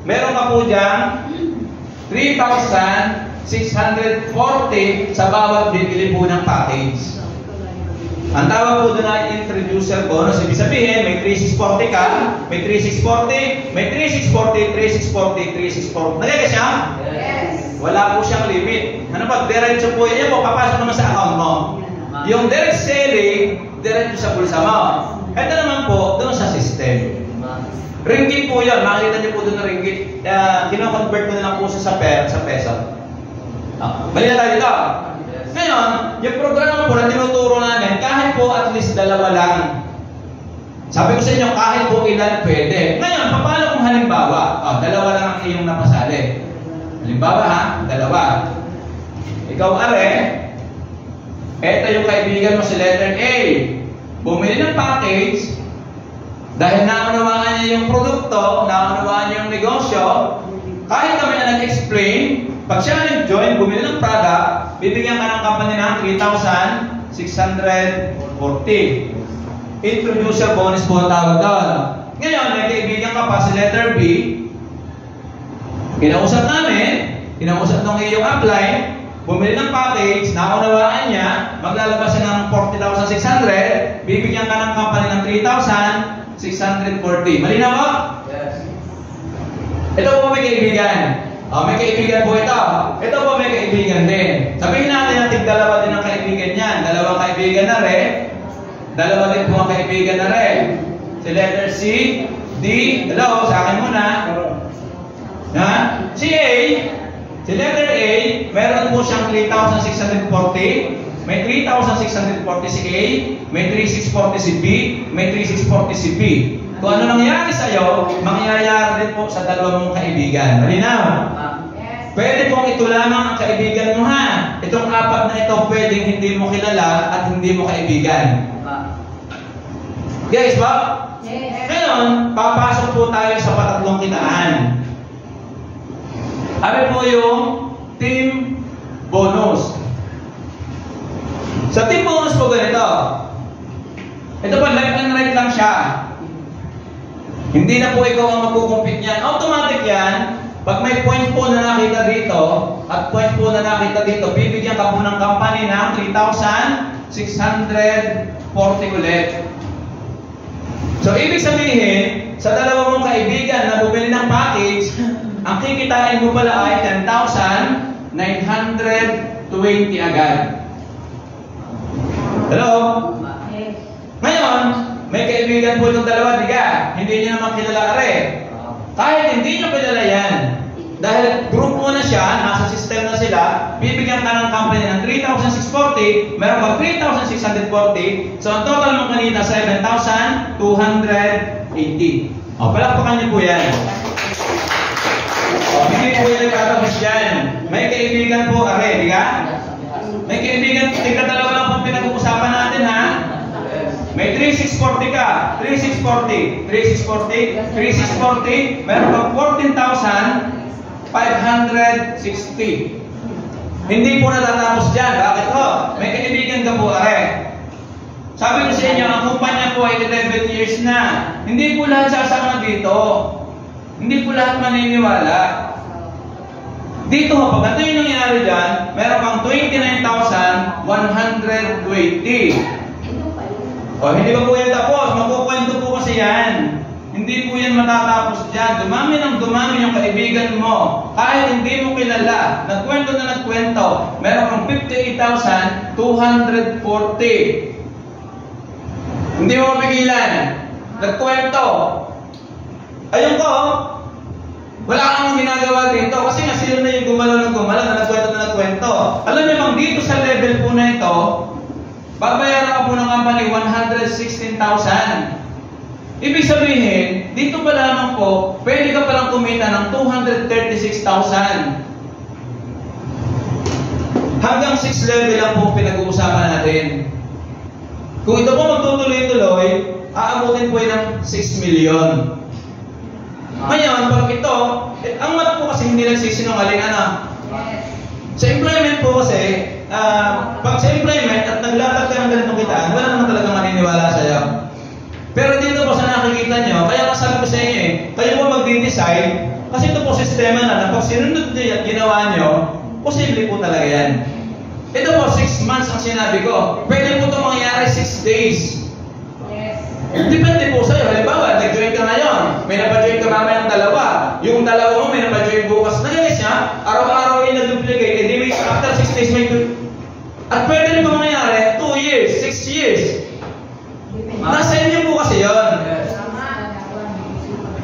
meron ka po dyan 3,640 sa bawat bibili po ng package. Ang tawag po doon ay introducer bonus. Ibig sabihin, may 3,640 ka, may 3,640, may 3,640, 3,640, 3,640. Nagaya siya? Yes. Wala po siyang limit. Ano ba? Diretso po yan po, papasok naman sa account mo. Yung direct selling, diretso sa bulsa mo. Ito naman po, doon sa system. Ringgit po yun. Makikita niyo po doon na ringgit. Kino-convert ko na lang po sa peso. Bali na tayo dito. Ngayon, yung programa po na tinuturo namin, kahit po at least 2 lang. Sabi ko sa inyo, kahit po ilan pwede. Ngayon, paano kung halimbawa, 2 lang ang iyong napasali. Halimbawa ha, 2. Ikaw are, eto yung kaibigan mo si letter A. Bumili ng package, dahil naunawaan niya yung produkto, naunawaan niya yung negosyo, kahit kami na nag-explain, pag siya nag-join, bumili ng product, bibigyan ka ng company ng 3,640. Introducer bonus po ang tawag doon. Ngayon, may kaibigan ka pa si letter B. Kinausap namin, kinausap nung iyong apply, bumili ng package, naunawaan niya, maglalabas siya ng 40,600, bibigyan ka ng company ng 3,640. Malinaw mo? Yes. Ito po may kaibigan. May kaibigan po ito. Ito po may kaibigan din. Sabihin natin na tig-2 din ang kaibigan niyan. 2 kaibigan na rin. 2 din po ang kaibigan na rin. Si letter C, D, hello, sa akin muna. Ha? Si A, si letter A, meron po siyang 3,640. May 3,640 si A, may 3,640 si B, may 3,640 si B. Kung ano nangyari sa'yo, mangyayari din po sa 2 mong kaibigan. Malinaw? Yes. Pwede pong ito lamang ang kaibigan mo ha. Itong 4 na ito, pwedeng hindi mo kilala at hindi mo kaibigan. Guys, ba? Yes. Ngayon, papasok po tayo sa patatlong kitaan. Ano po yung team bonus? Sa team bonus po ganito. Ito po, left and right lang siya. Hindi na po ikaw ang magkukumpit yan. Automatic yan. Pag may point po na nakita dito, at point po na nakita dito, bibigyan ka po ng company ng 3,640 ulit. So, ibig sabihin, sa 2 mong kaibigan na bumili ng package, ang kikitain mo pala ay 10,920 agad. Hello? Yes. Ngayon, may kaibigan po itong 2, di ka? Hindi niyo naman kilala ka rin. Kahit hindi niyo kilala yan, dahil group mo na siya, nasa system na sila, bibigyan ka ng company ng 3,640, meron ka 3,640, so ang total mo kanina, 7,280. Palakpakan niyo po yan. Hindi po yan nagtatapos yan. May kaibigan po, are, di ka? May kaibigan, tika 2 lang po pinag-uusapan natin, ha? May 3,640 ka. 3,640. 3,640. 3,640. Meron kang 14,560. Hindi po natatapos dyan. Bakit ho? May kaibigan ka po, are. Sabi ko sa inyo, ang kumpanya po ay 11 years na. Hindi po lahat sasama dito. Hindi po lahat maniniwala. Dito ho, pag ito yung nangyari dyan, meron kang 29,120. Hindi ba po yan tapos? Magkukwento po kasi yan. Hindi po yan matatapos dyan. Dumami ng dumami yung kaibigan mo. Kahit hindi mo kilala, nagkwento na nagkwento, meron kang 58,240. Hindi mo mapigilan. Nagkwento. Ayun ko, wala kang ginagawa dito kasi nga sila na yung gumalaw ng gumalaw na nagkwento. Alam niyo bang dito sa level po na ito, babayaran ka po ng company 116,000. Ibig sabihin, dito pa lamang po, pwede ka palang kumita ng 236,000. hanggang 6 level lang po pinag-uusapan natin. Kung ito po magtutuloy-tuloy, aabutin po yun ng 6 million. Ngayon, pag ito, ang math po kasi hindi nagsisinungaling, ano? Yes. Sa employment po kasi, pag sa employment at naglatag ka ng ganitong kitaan, wala naman talaga maniniwala sa'yo. Pero dito po sa nakikita nyo, kaya masabi ko sa inyo kayo po magdi-decide, kasi ito po sistema na pag sinunod nyo at ginawa nyo, posible po talaga yan. Ito po, 6 months ang sinabi ko. Pwede po ito mangyari 6 days. Yes. Depende po sa'yo. Halimbawa, nag-join ka ngayon. May napajoin ka mamaya ng dalawa. Yung dalawa mo, may napajoin bukas. Nagalis niya, araw-araw yung nag-duplicate. Hindi may after 6 days may at pwede rin po mangyari 2 years, 6 years. Nasa inyo po kasi yun.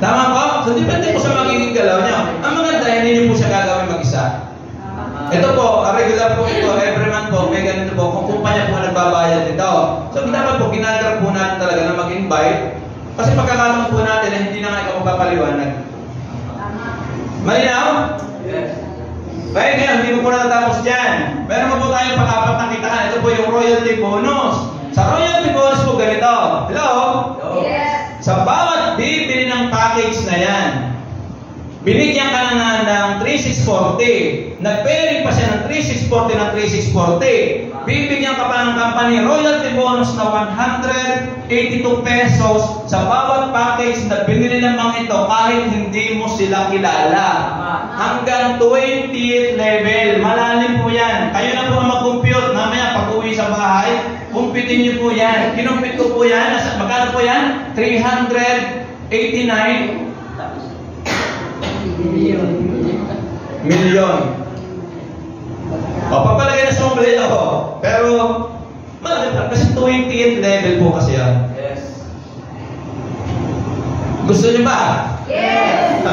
Tama po? So, depende po sa magiging galaw niyo. Ang maganda, hindi niyo po siya gagawin mag-isa. Ito po, regular po ito, every month po, may ganito po, kung kumpanya po nagbabayad ito. So, dapat po, ginagawa po natin talaga na mag-invite. Kasi pagkakaroon po natin na hindi na nga ikaw magpapaliwanag. Malinaw? Yes. Kaya ngayon, hindi mo po natatapos dyan. Meron po tayong pang-apat na kitaan. Ito po yung royalty bonus. Sa royalty bonus po ganito. Hello? Yes. Sa bawat bibili ng package na yan, binigyan ka na nga ng 3640. Nag-pairing pa siya ng 3640 ng 3640. Bibigyan ka pa ng company royalty bonus na 182 pesos sa bawat package na binili naman ito kahit hindi mo sila kilala. Hanggang 20th level. Malalim po yan. Kayo na po ang mag-compute. Mamaya pag-uwi sa bahay, kumpitin niyo po yan. Kinumpit ko po yan. Magkano po yan? 389 million. O, papalagay na sa mga balita ko. Pero, malaki pa. Kasi 20th level po kasi yan. Yes. Gusto niyo ba? Yes.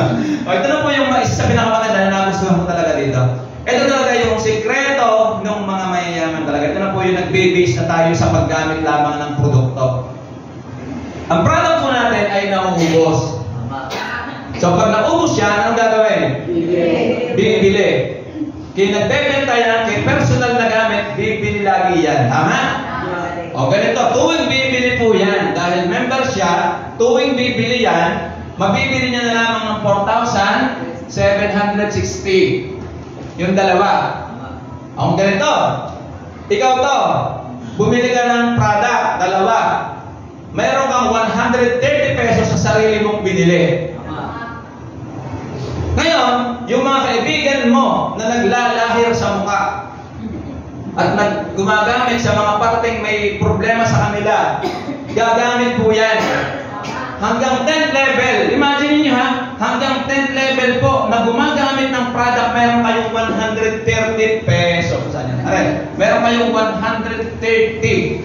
O, ito na po yung isa sa pinakamaganda na nagustuhan ko talaga dito. Ito talaga yung sikreto ng mga mayayaman talaga. Ito na po yung nagbe-base na tayo sa paggamit lamang ng produkto. Ang product po natin ay nauubos. So, pag naubos siya, anong gagawin? Bibili. Kaya nagbebenta yan, kay personal na gamit, bibili lagi yan. Tama? O ganito, tuwing bibili po yan, dahil member siya, tuwing bibili yan, mabibili niya na lamang ng 4,760. Yung dalawa. O ganito, ikaw to, bumili ka ng product, dalawa. Mayroon kang 130 pesos sa sarili mong binili. Ngayon, yung mga kaibigan mo na naglalahir sa mukha at gumagamit sa mga parteng may problema sa kanila, gagamit po yan. Hanggang 10th level, imagine niyo ha, hanggang 10th level po na gumagamit ng product, meron kayong 130 pesos. Saan yan? Aray, meron kayong 130.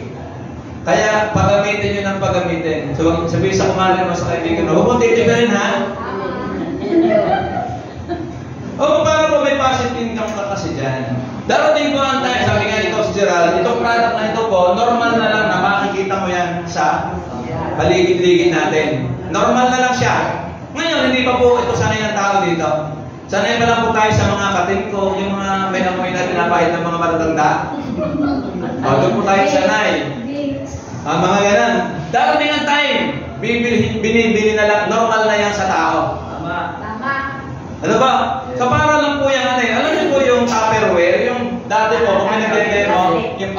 Kaya pagamitin nyo ng pagamitin. So, sabihin sa kumalan mo sa kaibigan mo, huwag mong titigarin ha. O, para po may passive income ka kasi dyan. Darating po ang tayo, sabi nga ito si Gerald, itong product na ito po, normal na lang na makikita mo yan sa paligid-ligid natin. Normal na lang siya. Ngayon, hindi pa po ito sanay ng tao dito. Sanay pa lang po tayo sa mga katingko, yung mga may na pinapahit ng mga matatanda. O, doon po tayo sanay. Mga ganan. Darating ang time, binibili na lang, normal na yan sa tao. Tama. Ano ba? So para lang po yan, alam niyo po yung Tupperware, yung dati po, kung may nag-demo, yung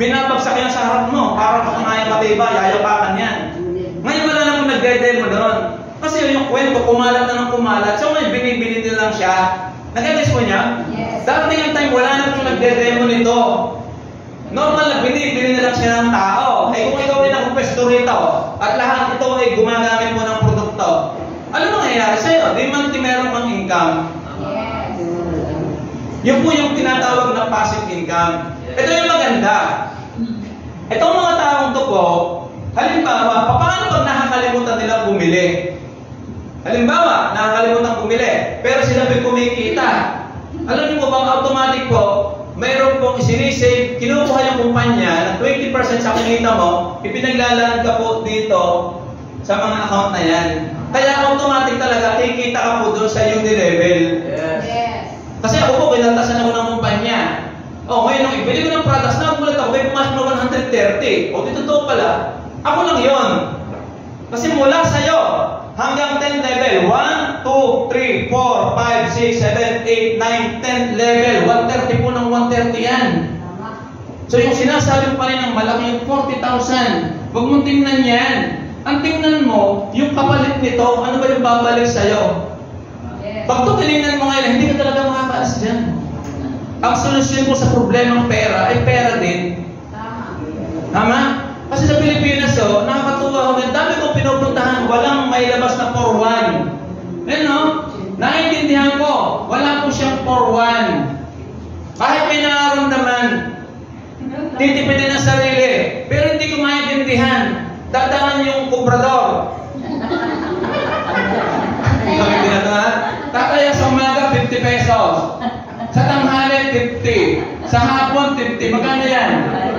binabagsak yan sa harap mo, para kung kaya matiba, yayapakan yan. Ngayon wala na po nag-demo doon. Kasi yung kwento, kumalat na ng kumalat, so ngayon binibili din lang siya. Nag-guess po niya? Yes. Darating ang time, wala na po nag-demo nito. Normal na binibili na lang siya ng tao. Eh kung ikaw ay nakupwesto rito, at lahat ito ay gumagamit mo ng produkto, ano mangyayari sa'yo? Di man meron kang income. Yes. Yun po yung tinatawag na passive income. Ito yung maganda. Itong mga taong to po, halimbawa, paano pag nakakalimutan nilang bumili? Halimbawa, nakakalimutan bumili, pero sila po'y kumikita. Alam niyo po bang automatic po, mayroon pong isinisave, kinukuha yung kumpanya na 20% sa kinita mo, ipinaglalaan ka po dito sa mga account na yan. Kaya automatic talaga, kikita ka po doon sa uni level. Yes. Kasi ako po, kinaltasan ako ng kumpanya. O, bili ko ng products na nagulat ako, may pumasok na 130. O, di totoo pala, ako lang yon. Kasi mula sa'yo, hanggang 10 level, 1, 2, 3, 4, 5, 6, 7, 8, 9, 10 level, 130 po ng 130 yan. So yung sinasabi pa rin ng malaki yung 40,000, huwag mong tingnan yan. Ang tingnan mo, yung kapalit nito, ano ba yung babalik sa'yo? Pag ito tinignan mo ngayon, hindi ka talaga makakaalis dyan. Ang solusyon mo sa problemang pera ay pera din. Tama? Kasi sa Pilipinas, nakakatuwa ko. Ang dami kong pinupuntahan, walang may labas na 4-1. Yan, no? Naiintindihan ko, wala po siyang 4-1. Kahit may nararamdaman, titipidin ang sarili, pero hindi ko maintindihan. Dadaan yung kubrador. Tataya sa umaga, 50 pesos. Sa tanghali, 50. Sa hapon, 50. Magkano yan?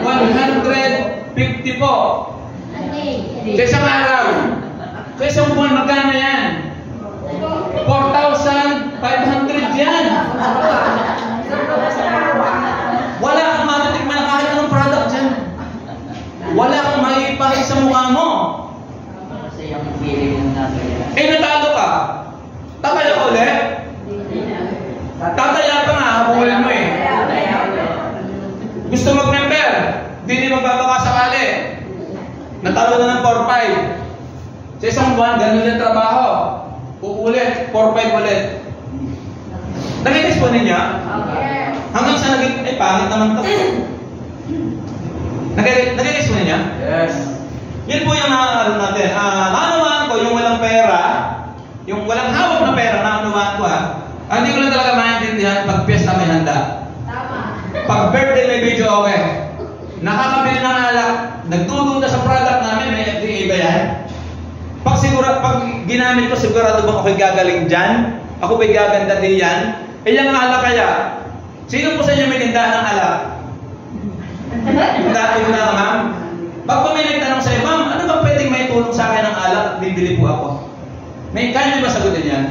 150 po. Sa isang araw. Sa isang buwan, magkano yan? 4,500 yan. Wala kang matitikman na kahit anong product dyan. Wala kang maipahi sa mukha mo. Eh, natalo ka. Tataya ka ulit? Tataya pa nga, habulin mo eh. Gusto mag-member, hindi magbabaka sakali. Natalo na ng 4-5. Sa isang buwan, ganun yung trabaho. Uulit, 4-5 ulit. Nag-itis po ninyo? Hanggang sa naging, ay pangit naman ito. Nag-itis po ninyo? Yes. Yan po yung nakakalo natin. Naunawaan ko yung walang pera, yung walang hawak na pera, naunawaan ko ha. Hindi ko lang talaga maintindihan pag piyesta may handa. Pag birthday may video okay. Nakakabili ng alak, nagdudunda sa product namin, may FDA ba yan? Pag ginamit ko, sigurado bang ako'y gagaling dyan? Ako ba'y gaganda din yan? Eh, yung alak kaya? Sino po sa inyo may tindahan ng alak? Dati na, ma'am? Pag may nagtanong sa'yo, ma'am, ano ba pwedeng may tulong sa akin ng alak? Bibili po ako. Kaya nyo ba sagutin yan?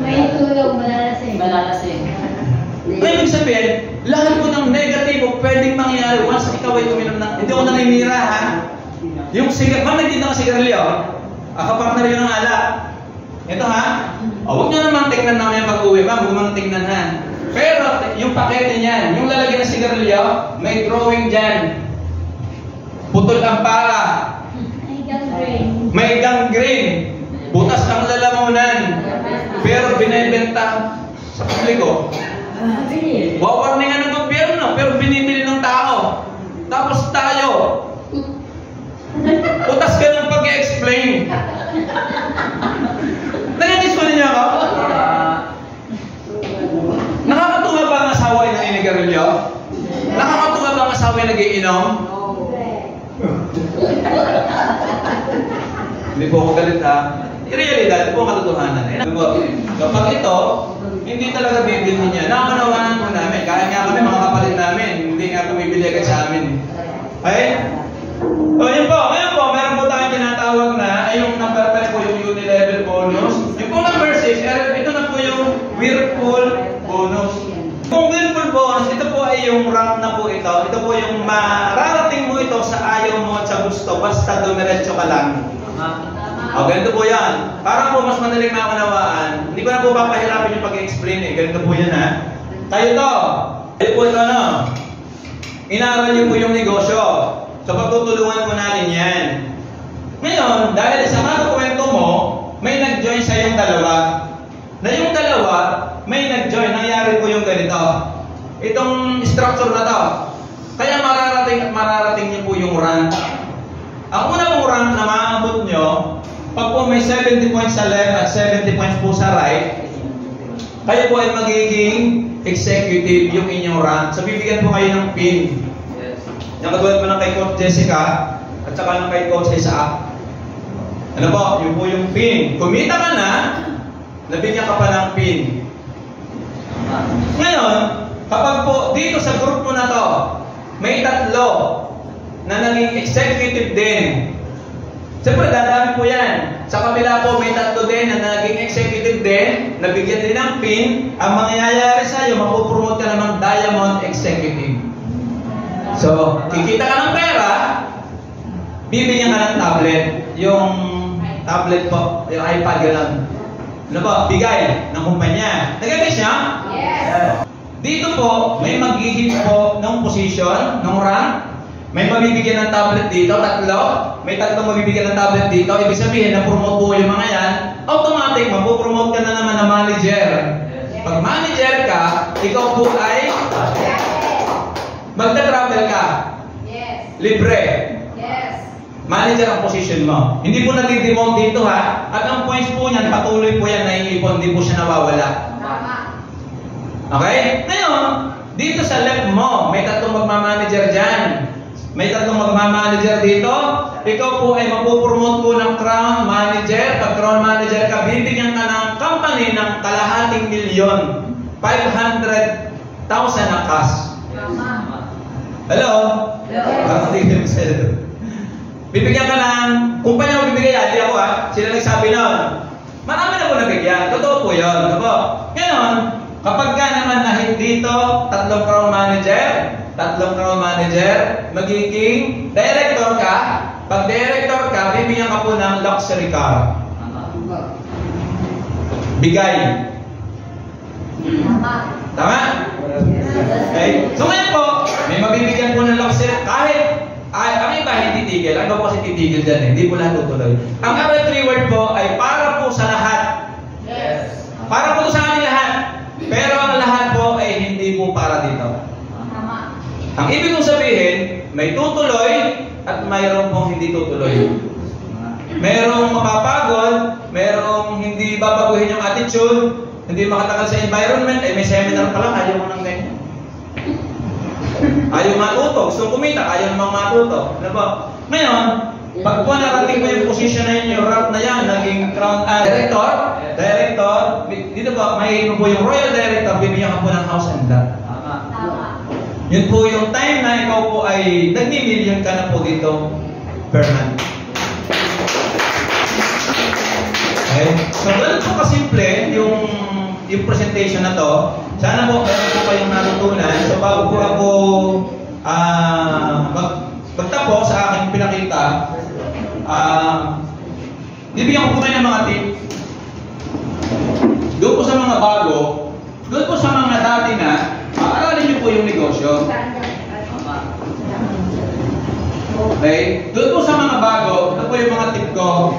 May tulong, malalasing. Ibig sabihin, lahat po ng negatibo pwedeng mangyari once ikaw ay uminom ng... Hindi ako naninira, ha? Yung sigarilyo, ma'am, nagtinda ka sigarilyo, kapag na rin ng alak. Ito, ha? Huwag nyo naman tingnan namin pag-uwi, ma'am, huwag naman tingnan, ha? Pero, yung pakete niyan, yung lalagyan ng sigarilyo, may drawing dyan. Putol ang pala. May gangrene. Butas ang lalamunan. Pero binibenta sa publiko. Wawarningan ng gobyerno, pero binibili ng tao. Tapos tayo, butas ka ng pag-explain. Nagigis ko ninyo ako? Nakakatuwa ba ang asawa yung naninigarilyo? Nakakatuwa ba ang asawa yung nagiinom? Hindi po ako galit, ha? I-realidad, ito po ang katotohanan. Kapag ito, hindi talaga bibili niya. Naunawaan po namin. Kaya nga kami mga kapalit namin, hindi nga bumibili agad sa amin. Okay? O, yun po. Ngayon po, meron po tayong tinatawag na, ay yung number 5 po yung uni-level bonus. Yung po number 6, ito na po yung Whirlpool bonus. Kung Whirlpool bonus, ito po ay yung rank na po ito. Ito po yung mararating mo ito sa ayaw mo at sa gusto, basta dumiretso ka lang. O, ganito po yan. Para po mas madaling maunawaan, hindi ko na po papahirapin yung pag-explain eh. Ganito po yan, ha? Tayo to. Tayo po ito, ano? Inaral niyo po yung negosyo. So, pagtutulungan po natin yan. Ngayon, dahil sa makakwento mo, may nag-join sa yung dalawa. Na yung dalawa, may nag-join. Nangyari po yung ganito. Itong structure na to. Kaya mararating niyo po yung rank. Ang una pong rank na maabot nyo, pag po may 70 points sa left at 70 points po sa right, kayo po ay magiging executive yung inyong rank. So, bibigyan po kayo ng pin. Yung katulad po ng kay Coach Jessica at saka ng kay Coach Isaac. Ano po? Yun po yung pin. Kumita ka na, nabigyan ka pa ng pin. Ngayon, kapag po dito sa group mo na to, may tatlo na naging executive din. Siyempre, dadami po yan. Sa kabila po, may tatlo din na naging executive din, nabigyan din ng pin. Ang mangyayari sa'yo, mapupromote ka naman Diamond Executive. So, kikita ka ng pera, bibigyan ka ng tablet. Yung tablet po, yung iPad, gano'n. Ano po? Bigay ng kumpanya. Nag-guess niya? Yes. Dito po, may mag-hit po ng position, ng rank. May mabibigyan ng tablet dito, tatlo. May tatlong mabibigyan ng tablet dito. Ibig sabihin, na-promote po yung mga yan. Automatic, mapupromote ka na naman na manager. Pag manager ka, ikaw po ay magta-travel ka. Yes. Libre. Yes. Manager ang position mo. Hindi po nag-demote dito ha. At ang points po niyan, patuloy po yan naiipon. Hindi po siya nawawala. Tama. Okay? Ngayon, dito sa left mo, may tatlong magmamanager dyan. May tatlong magmamanager dito. Ikaw po ay mapupromote po ng crown manager. Pag crown manager ka, bibigyan ka ng company ng kalahating milyon. 500,000 na cash. Tama. Hello? Parang hindi mo sa'yo. Bibigyan ka ng, kumpanya mo bibigyan, hindi ako ha. Sila nagsabi nun. Marami na po nabigyan. Totoo po yun. Diba? Ngayon, kapag ka naman nahit dito, tatlong crown manager, magiging director ka. Pag director ka, bibigyan ka po ng luxury car. Bigay. Tama. Tama? Okay? So ngayon po, may mabibigyan po ng luxury kahit ang iba hindi titigil. Ano po kasi titigil dyan eh? Hindi po lahat tutuloy. Ang RF reward po ay para po sa lahat. Yes. Para po sa amin lahat. Pero ang lahat po ay hindi po para dito. Tama. Ang ibig kong sabihin, may tutuloy at mayroong pong hindi tutuloy. Mayroong mapapagod, mayroong hindi babaguhin yung attitude, hindi makatagal sa environment, may seminar pa lang, ayaw mo ng ganyan. Ayaw matuto, gusto kumita, ayaw namang matuto. Ano ba? Ngayon, pag po narating mo yung position na yun, yung rank na yan, naging crown director, dito po, may po yung royal director, bibigyan ka po ng house and lot. Tama. Yun po yung time na ikaw po ay nagmi-million ka na po dito per month. Okay? So, ganun po kasimple yung presentation na to. Sana po meron po kayong natutunan. So, bago po ako magtapos sa aking pinakita, bibigyan ko po kayo ng mga tip. Doon po sa mga bago, doon po sa mga dati na, aralin niyo po yung negosyo. Okay? Doon po sa mga bago, ito po yung mga tip ko.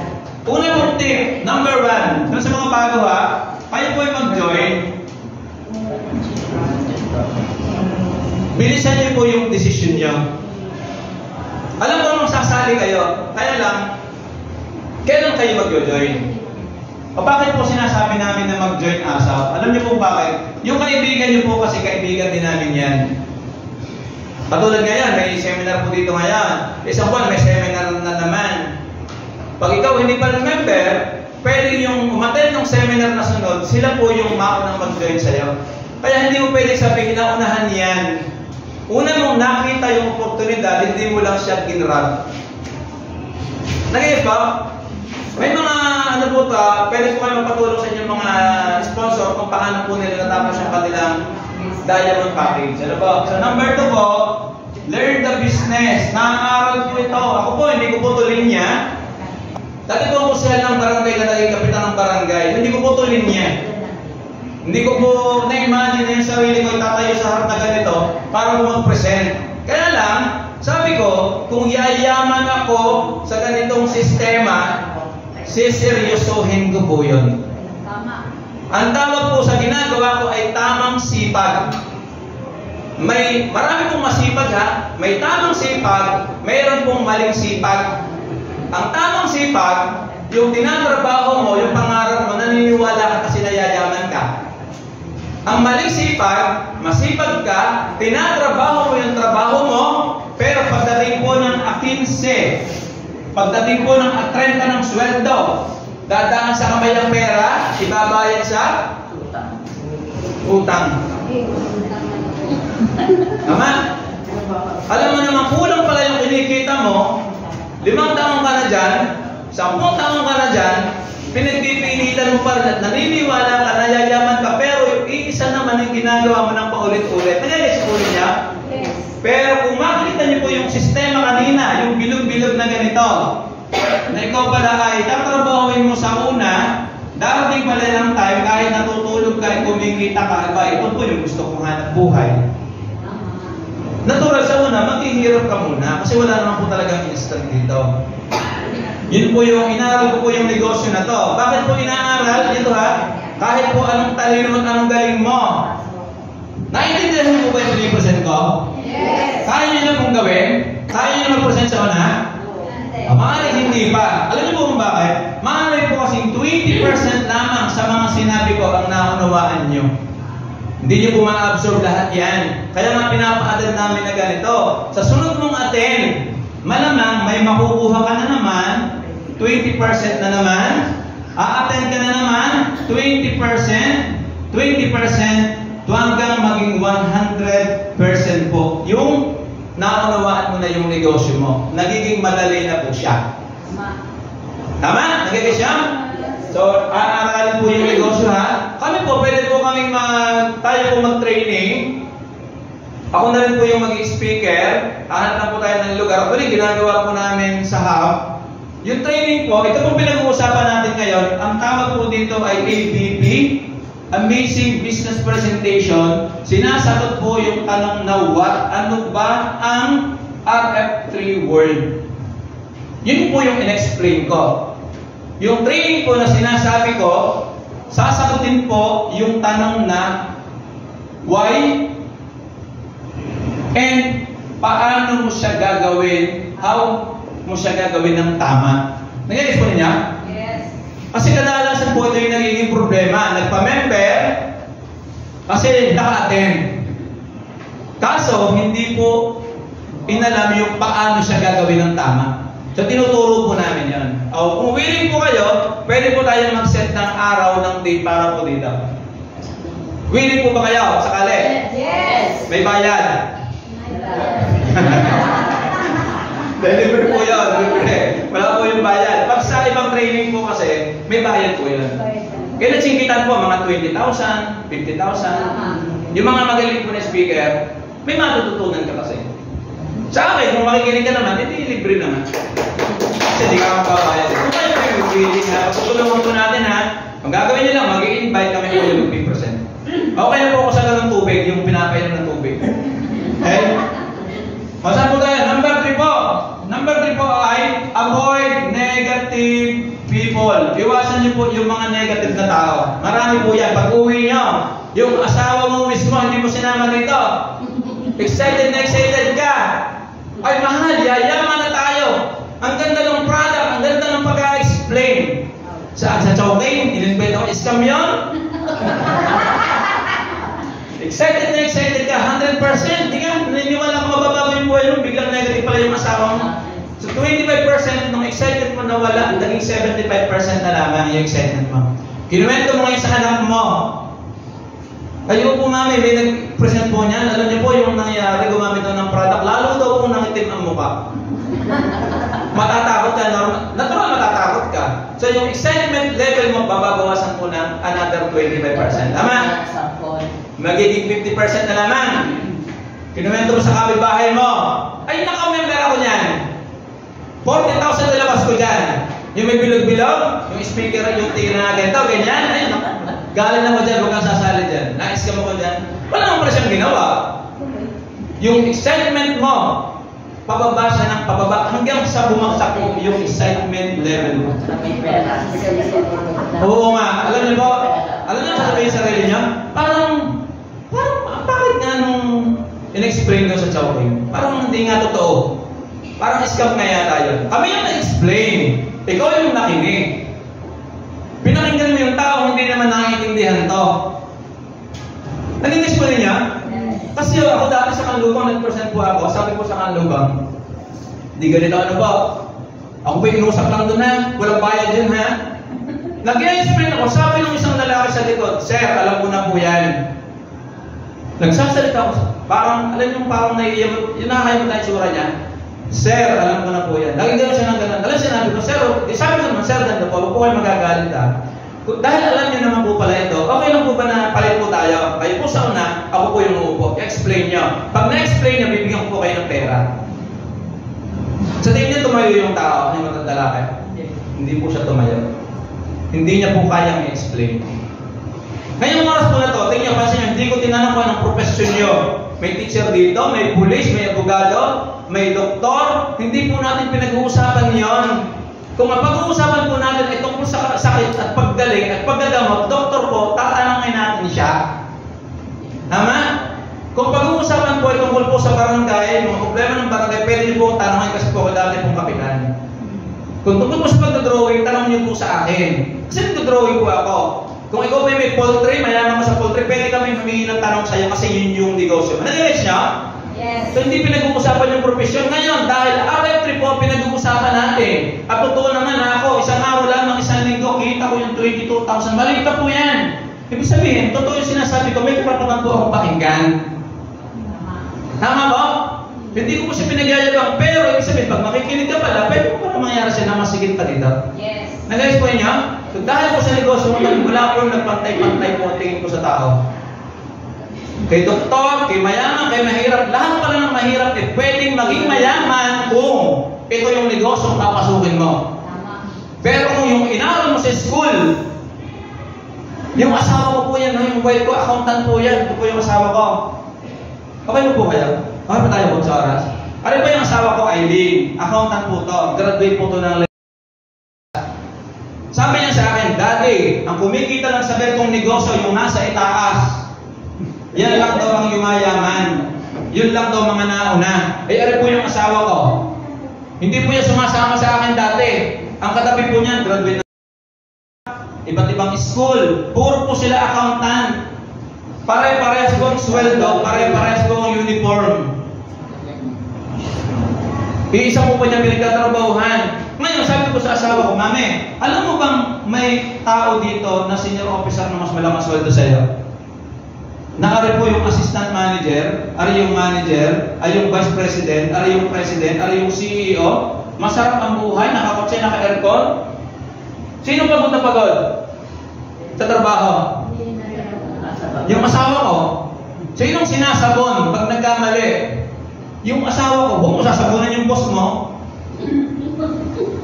Una pong tip, number 1. Doon sa mga bago ha, kayo po yung mag-join. Bilisan niyo po yung decision niyo. Alam ko magsasali kayo, kaya lang, kailan kayo mag-join? O bakit po sinasabi namin na mag-join ASAP? Alam niyo po bakit? Yung kaibigan niyo po kasi kaibigan din namin yan. Patulad ngayon, may seminar po dito ngayon. Isang buwan, may seminar na naman. Pag ikaw hindi pa member, pwede yung umattend ng seminar na sunod, sila po yung maunang mag-join sa'yo. Kaya hindi mo pwede sabihin na unahan yan. Una mong nakita yung oportunidad, hindi mo lang siya ginrab. Nag-iis ba? May mga ano po ta, pwede po kayo magpatulong sa inyong mga sponsor kung paano po nila natapos yung kanilang diamond package. Ano po? So number 2 po, learn the business. Nakaaral po ito. Ako po, hindi ko po ito linya. Dati po ako sila ng barangay na naging kapitan ng barangay. Hindi ko po ito linya. Hindi ko po na-imagine na yung sarili ko itatayo sa harap na ganito para po mag-present. Kaya lang, sabi ko, kung yayaman ako sa ganitong sistema, siseryosohin ko po yun. Tama. Ang tawag po sa ginagawa ko ay tamang sipag. Marami pong masipag ha. May tamang sipag, mayroon pong maling sipag. Ang tamang sipag, yung tinatrabaho mo, yung pangarap mo, naniniwala ka kasi nayayaman ka. Ang maling sipag, masipag ka, tinatrabaho mo yung trabaho mo, pero pagdating po ng 15, pagdating po ng 30 ng sweldo, dadaan sa kamay ng pera, ibabayad sa utang. Tama? Alam mo naman, kulang pala yung kinikita mo, 5 taong ka na dyan, 10 taong ka na dyan, pinagpipilitan mo pa rin at naniniwala ka, nayayaman ka, pero yung isa naman yung ginagawa mo ng paulit-ulit. Nagagay sa ulit niya? Yes. Pero kung makikita niyo po yung sistema kanina, yung bilog-bilog na ganito, na ikaw pala ay tatrabahuin mo sa una, darating pala ng time, kahit natutulog ka, kumikita ka, ito po yung gusto kong hanap buhay. Natural sa una, maghihirap ka muna kasi wala naman po talagang instant dito. Yun po yung, inaaral ko po yung negosyo na to. Bakit po inaaral? Ito ha, kahit po anong talino at anong galing mo. Naintindihan niyo po ba yung 3% ko? Yes. Kaya niyo na pong gawin? Kaya niyo na mag-present sa una? Maaaring hindi pa. Alam niyo po kung bakit? Maaaring po kasing 20% lamang sa mga sinabi ko ang naunawaan niyo. Hindi niyo po ma-absorb lahat yan. Kaya nga pinapa-attend namin na ganito. Sa sunod mong attend, malamang may makukuha ka na naman, 20% na naman, a-attend ka na naman, 20%, 20%, to hanggang maging 100% po. Yung naunawaan mo na yung negosyo mo, nagiging madali na po siya. Tama? Nagiging siya? So, aaralin po yung negosyo ha. Kami po, pwede po kaming tayo po mag-training. Ako na rin po yung mag-speaker. Hanap na po tayo ng lugar. Actually, ginagawa po namin sa hub. Yung training po, ito pong pinag-uusapan natin ngayon. Ang tawag po dito ay ABP, Amazing Business Presentation. Sinasagot po yung tanong na what? Ano ba ang RF3 World? Yun po yung in-explain ko. Yung training po na sinasabi ko, sasagutin po yung tanong na why and paano mo siya gagawin, how mo siya gagawin ng tama. Nag-get po niya? Yes. Kasi kadalasan po ito yung nagiging problema. Nagpa-member kasi naka-attend. Kaso, hindi po inalam yung paano siya gagawin ng tama. So, tinuturo po namin yan. O, kung willing po kayo, pwede po tayo mag-set ng araw ng date para po dito. Willing po ba kayo? Sakali? Yes. May bayad? Deliver po yun. Wala po yung bayad. Pag sa ibang training po kasi, may bayad po yun. Kaya nagsingkitan po, mga 20,000, 50,000. Yung mga magaling po na speaker, may matututunan ka kasi. Sa akin, kung makikinig ka naman, hindi libre naman. Kasi hindi ka magpabayad. Kung kayo kayo mag-willing ha, pagtutulungan po natin ha, ang gagawin nyo lang, mag-i-invite kami po yung 50%. Okay na po ako sa ng tubig, yung pinapainom ng tubig. Okay? Masan po tayo? Number 3 po. Number 3 po ay avoid negative people. Iwasan niyo po yung mga negative na tao. Marami po yan. Pag uwi nyo, yung asawa mo mismo, hindi mo sinama dito. Excited na excited ka. Ay mahal, yayaman na tayo. Ang ganda ng product, ang ganda ng pag-explain. Sa choking, in-invite ako, scam yun? Excited na excited ka, 100%. Di ka, naniniwala ka mababago yung buhay mo, biglang negative pala yung asawa mo. So 25% ng excitement mo nawala, naging 75% na lamang yung excitement mo. Kinuwento mo ngayon sa anak mo. Kayo po mami, may nag-present po niyan. Alam niyo po yung nangyayari, gumamit daw ng product, lalo daw po nangitim ang mukha. Matatakot ka, natural matatakot ka. So yung excitement level mo, bababawasan po ng another 25%. Tama? Magiging 50% na lamang. Kinuwento mo sa kapitbahay mo, ay naka-member ako niyan. 40,000 na labas ko dyan. Yung may bilog-bilog, yung speaker, yung tingin na ganito, ganyan. Ay, galing na mo dyan, huwag kang sasali dyan. Nais ka mo ko dyan. Wala naman pala siyang ginawa. Yung excitement mo, pababa siya ng pababa hanggang sa bumagsak mo yung excitement level mo. Oo nga. Alam niyo po, alam niyo sasabihin sa sarili niyo, parang, bakit nga nung in-explain ko sa Chowking? Parang hindi nga totoo. Parang scam nga yata yun. Kami yung na-explain. Ikaw yung nakinig. Pinakinggan mo yung tao, hindi naman nakaintindihan to. Naninis po niya? Kasi ako dati sa Kanlubang, nag-present po ako. Sabi ko sa Kanlubang, hindi ganito ano po. Ako po inusap lang doon ha. Walang bayad yun ha. Nag-explain ako. Sabi ng isang lalaki sa likod, Sir, alam ko na po yan. Nagsasalita ako. Parang, alam niyo, parang naiiyak. Yung nakakaya mo tayo sura niya. Sir, alam ko na po yan. Lagi gano'n siya ng gano'n. Alam sinabi ko, Sir, sabi ko naman, Sir, ganda po. Huwag po kayo magagalit ha. Dahil alam niyo naman po pala ito, okay lang po ba na palit po tayo? Kayo po sa una, ako po yung uupo. I-explain niyo. Pag na-explain niyo, bibigyan ko po kayo ng pera. Sa tingin niyo, tumayo yung tao, yung matanda lalaki. Hindi po siya tumayo. Hindi niya po kayang i-explain. Ngayong oras po na to, tingin niyo, kasi hindi ko tinanong kung anong profesyon niyo. May teacher dito, may police, may abogado, may doktor. Hindi po natin pinag-uusapan yon. Kung mapag-uusapan po natin ay tungkol sa sakit at paggaling at paggagamot, doktor po, tatanungin natin siya. Tama? Kung pag-uusapan po ay tungkol po sa barangay, mga problema ng barangay, pwede niyo po tanongin kasi po ako dati pong kapitan. Kung tungkol po sa pagdodrawing, tanong niyo po sa akin. Kasi nagdodrawing po ako. Kung ikaw may poultry, mayaman ka sa poultry, pwede kami humingi ng tanong sa iyo kasi yun yung negosyo. Nag-reach niya? Yes. So hindi pinag-uusapan yung profesyon. Ngayon, dahil RF3 po pinag-uusapan natin. At totoo naman ako, isang araw lamang, isang linggo, kita ko yung 22,000. Maligta po yan. Ibig sabihin, totoo yung sinasabi ko, may kapatagan po akong pakinggan. Tama ba? Hindi ko po siya pinagyayabang, pero ibig sabihin, pag makikinig ka pala, pwede mo pala mangyari siya na masigit pa dito. Yes. Nag-ayos po niya? So dahil po sa negosyo, wala po nagpantay-pantay po ang tingin ko sa tao. Kay doktor, kay mayaman, kay mahirap, lahat pala ng mahirap eh, pwedeng maging mayaman kung ito yung negosyo ang papasukin mo. Tama. Pero kung yung inaral mo sa school, yung asawa ko po yan, yung wife ko, accountant po yan, ito po yung asawa ko. Okay mo po kayo? Okay pa tayo po sa oras? Ano ba yung asawa ko, Eileen? Accountant po to, graduate po to ng sabi niya sa akin, Daddy, ang kumikita lang sa ganitong negosyo, yung nasa itaas. Yan lang daw ang yumayaman. Yun lang daw mga nauna. Eh, ano po yung asawa ko? Hindi po yan sumasama sa akin dati. Ang katabi po niyan, graduate na iba't ibang school. Puro po sila accountant. Pare-parehas po ang sweldo, pare-parehas po ang uniform. Iisa po pa niya pinagtatrabahuhan. Ngayon, sabi ko sa asawa ko, Mami, alam mo bang may tao dito na senior officer na mas malaking sweldo sa iyo? Nakari po yung assistant manager, ari yung manager, ay yung vice president, ari yung president, ari yung CEO. Masarap ang buhay, nakakotse, naka-aircon. Sino pagod na pagod? Sa trabaho? Yung asawa ko. Sinong sinasabon pag nagkamali? Yung asawa ko. Huwag mo sasabunan yung boss mo.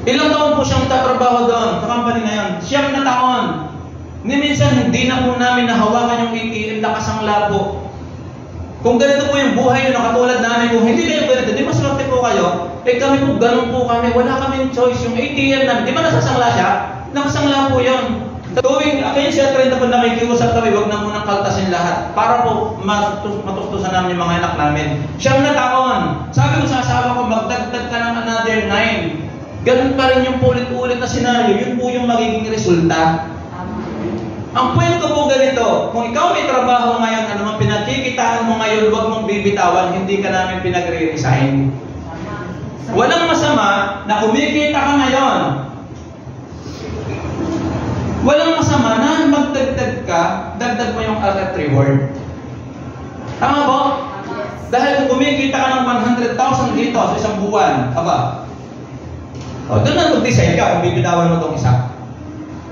Ilang taon po siyang tatrabaho doon sa company na yun? 7 na taon. Minsan hindi na po namin nahawakan yung ATM, lakas ang labo. Kung ganito po yung buhay nyo na katulad namin, kung hindi kayo ganito, di maswerte po kayo, eh kami po, ganun po kami, wala kaming choice. Yung ATM namin, di ba nasasangla siya? Nakasangla po yun. Tuwing, kayo siya 30 po nakikiusap kami, huwag na munang kaltasin lahat para po matustusan namin yung mga anak namin. 7 na taon. Sabi ko sa asawa ko, magdagdag ka ng another 9. Ganun pa rin yung ulit-ulit na senaryo, yun po yung magiging resulta. Ang point ko po ganito, kung ikaw may trabaho ngayon, ano mang pinagkikitaan mo ngayon, huwag mong bibitawan, hindi ka namin pinagre-resign. Walang masama na kumikita ka ngayon. Walang masama na magdagdag ka, dagdag mo yung RF reward. Tama po? Dahil kung kumikita ka ng 100,000 dito sa isang buwan, aba, o doon na mag-decide ka kung bibitawan mo itong isa.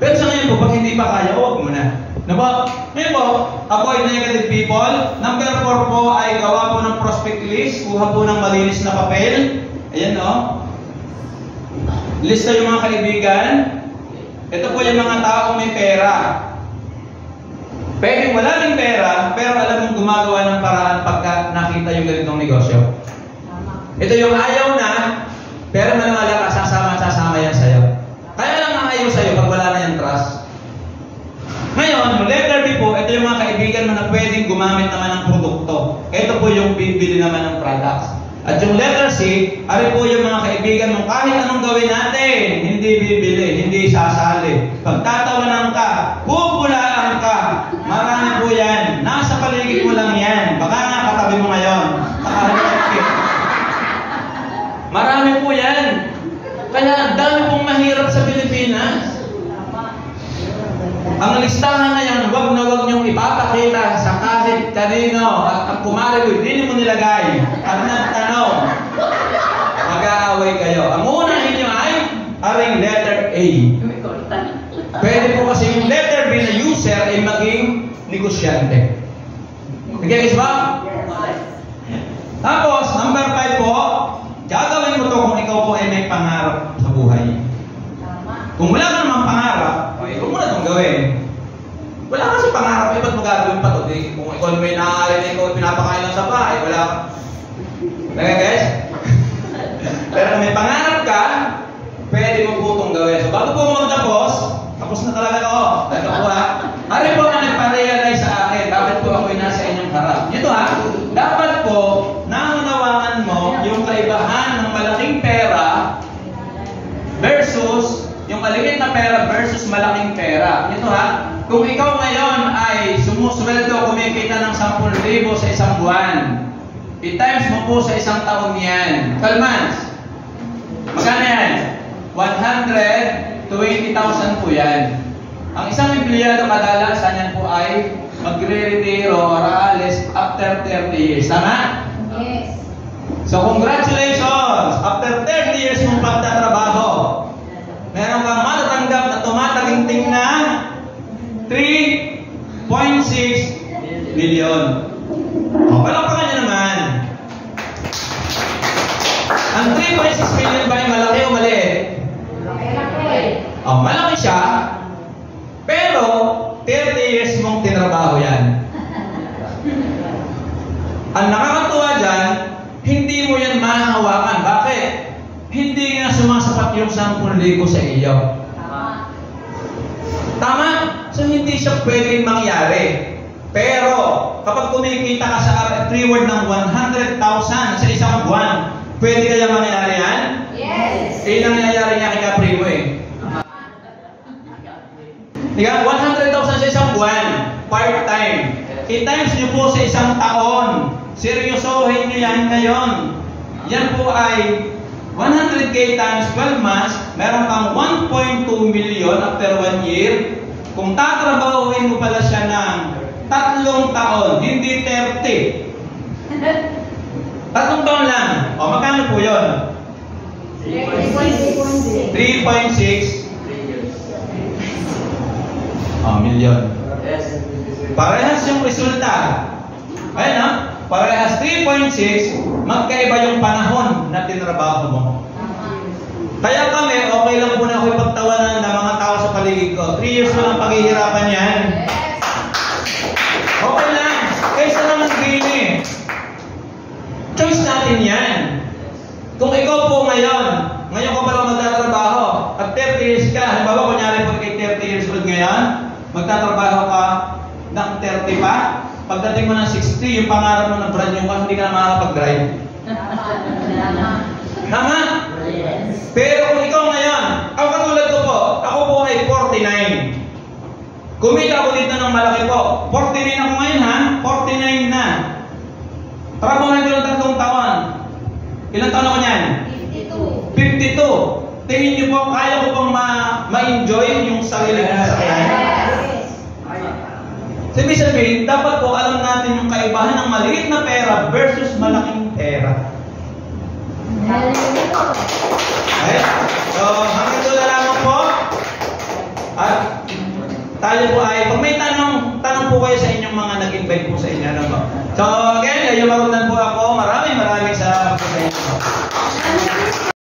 Pero sa ngayon po, pag hindi pa kaya, huwag mo na. Diba? Ngayon po, avoid negative people. Number 4 po ay gawa po ng prospect list. Kuha po ng malinis na papel. Ayan o. Lista yung mga kaibigan. Ito po yung mga taong may pera. Pwede wala rin pera, pero alam mong gumagawa ng paraan pagka nakita yung ganitong negosyo. Ito yung ayaw na, pero maniwala ka, sasama yan sa'yo. Kaya lang ang ayaw sa'yo pag wala na yung trust. Ngayon, yung letter B po, ito yung mga kaibigan mo na pwedeng gumamit naman ng produkto. Ito po yung bibili naman ng products. At yung letter C, ari po yung mga kaibigan mo, kahit anong gawin natin, hindi bibili, hindi sasali. Pagtatawanan ka, pupulaan ka. Marami po yan. Nasa paligid mo lang yan. Baka nga katabi mo ngayon. Marami po yan. Kaya ang dami pong mahirap sa Pilipinas. Ang listahan na yan, wag na wag niyong ipapakita sa kahit kanino. At ang kumari ko, hindi mo nilagay. At nagtanong, mag-aaway kayo. Ang unang inyo ay aring letter A. Pwede po kasi yung letter ay maging negosyante. Okay, guys ba? Tapos, number 5 po, gagawin mo to kung ikaw po ay may pangarap sa buhay. Tama. Kung wala ka namang pangarap, okay, huwag mo na itong gawin. Wala kasi pangarap, ba't mo gagawin pa ito? Kung ikaw may naaaari na ikaw pinapakain lang sa bahay, wala ka. Okay, guys? Pero kung may pangarap ka, pwede mo po itong gawin. So, bago po ako magtapos, tapos na talaga ako. Ito po ha. Hari po ang nagpa-realize sa akin, bakit po ako'y nasa inyong harap. Ito ha, dapat po, naunawaan mo yung kaibahan ng malaking pera versus yung maliit na pera versus malaking pera. Ito ha, kung ikaw ngayon ay sumusweldo, kumikita ng 10,000 sa isang buwan, i-times mo po sa isang taon yan. 12 months. Magkano yan? 120,000 po yan. Ang isang empleyado kadalasan yan po ay magre-retiro or aalis after 30 years. Tama? Yes. So congratulations! After 30 years mong pagtatrabaho, meron kang matatanggap na tumataginting na 3.6 million. O, palakpakan niyo naman. Ang 3.6 million ba ay malaki o maliit? Malaki siya, pero 30 years mong tinrabaho yan. Ang nakakatuwa dyan, hindi mo yan mahahawakan. Bakit? Hindi nga sumasapat yung 10,000 sa iyo. Tama. Tama? So hindi siya pwedeng mangyari. Pero, kapag kumikita ka sa RF reward ng 100,000 sa isang buwan, pwede kaya mangyari yan? Yes. Ilang nangyayari niya kay Caprimo eh. Diba? 100,000 sa isang buwan, part-time. I-times niyo po sa isang taon. Seryosohin niyo yan ngayon. Yan po ay 100K times 12 months, meron kang 1.2 million after 1 year. Kung tatrabahuin mo pala siya ng 3 taon, hindi 30. 3 taon lang. O, magkano po yun? 3.6. 3.6 million. Parehas yung resulta. Ayun ha? Parehas 3.6, magkaiba yung panahon na tinrabaho mo. Kaya kami, okay lang po na ako ipagtawanan ng mga tao sa paligid ko. 3 years ko lang paghihirapan yan. Okay lang. Kaysa naman gini. Choice natin yan. Kung ikaw po ngayon ka pa lang magtatrabaho, at 30 years ka, halimbawa kunyari po kay 30 years old ngayon, magtatrabaho ka ng 30 pa, pagdating mo ng 60, yung pangarap mo ng brand new car, hindi ka na makakapag-drive. Tama? Pero kung ikaw ngayon, ako katulad ko po, ako po ay 49. Kumita ako dito ng malaki po. 49 ako ngayon ha? 49 na. Trabaho ko ng 3 taon. Ilang taon ako niyan? 52. Tingin niyo po, kaya ko pang ma-enjoy yung sarili ko sa kaya. Ibig sabihin, dapat po alam natin yung kaibahan ng maliit na pera versus malaking pera. Okay? So, hanggang doon na lamang po. At tayo po ay, pag may tanong po kayo sa inyong mga nag-invite po sa inyo. Ano po? So, again, Yayo Marutan po ako. Maraming sa inyo.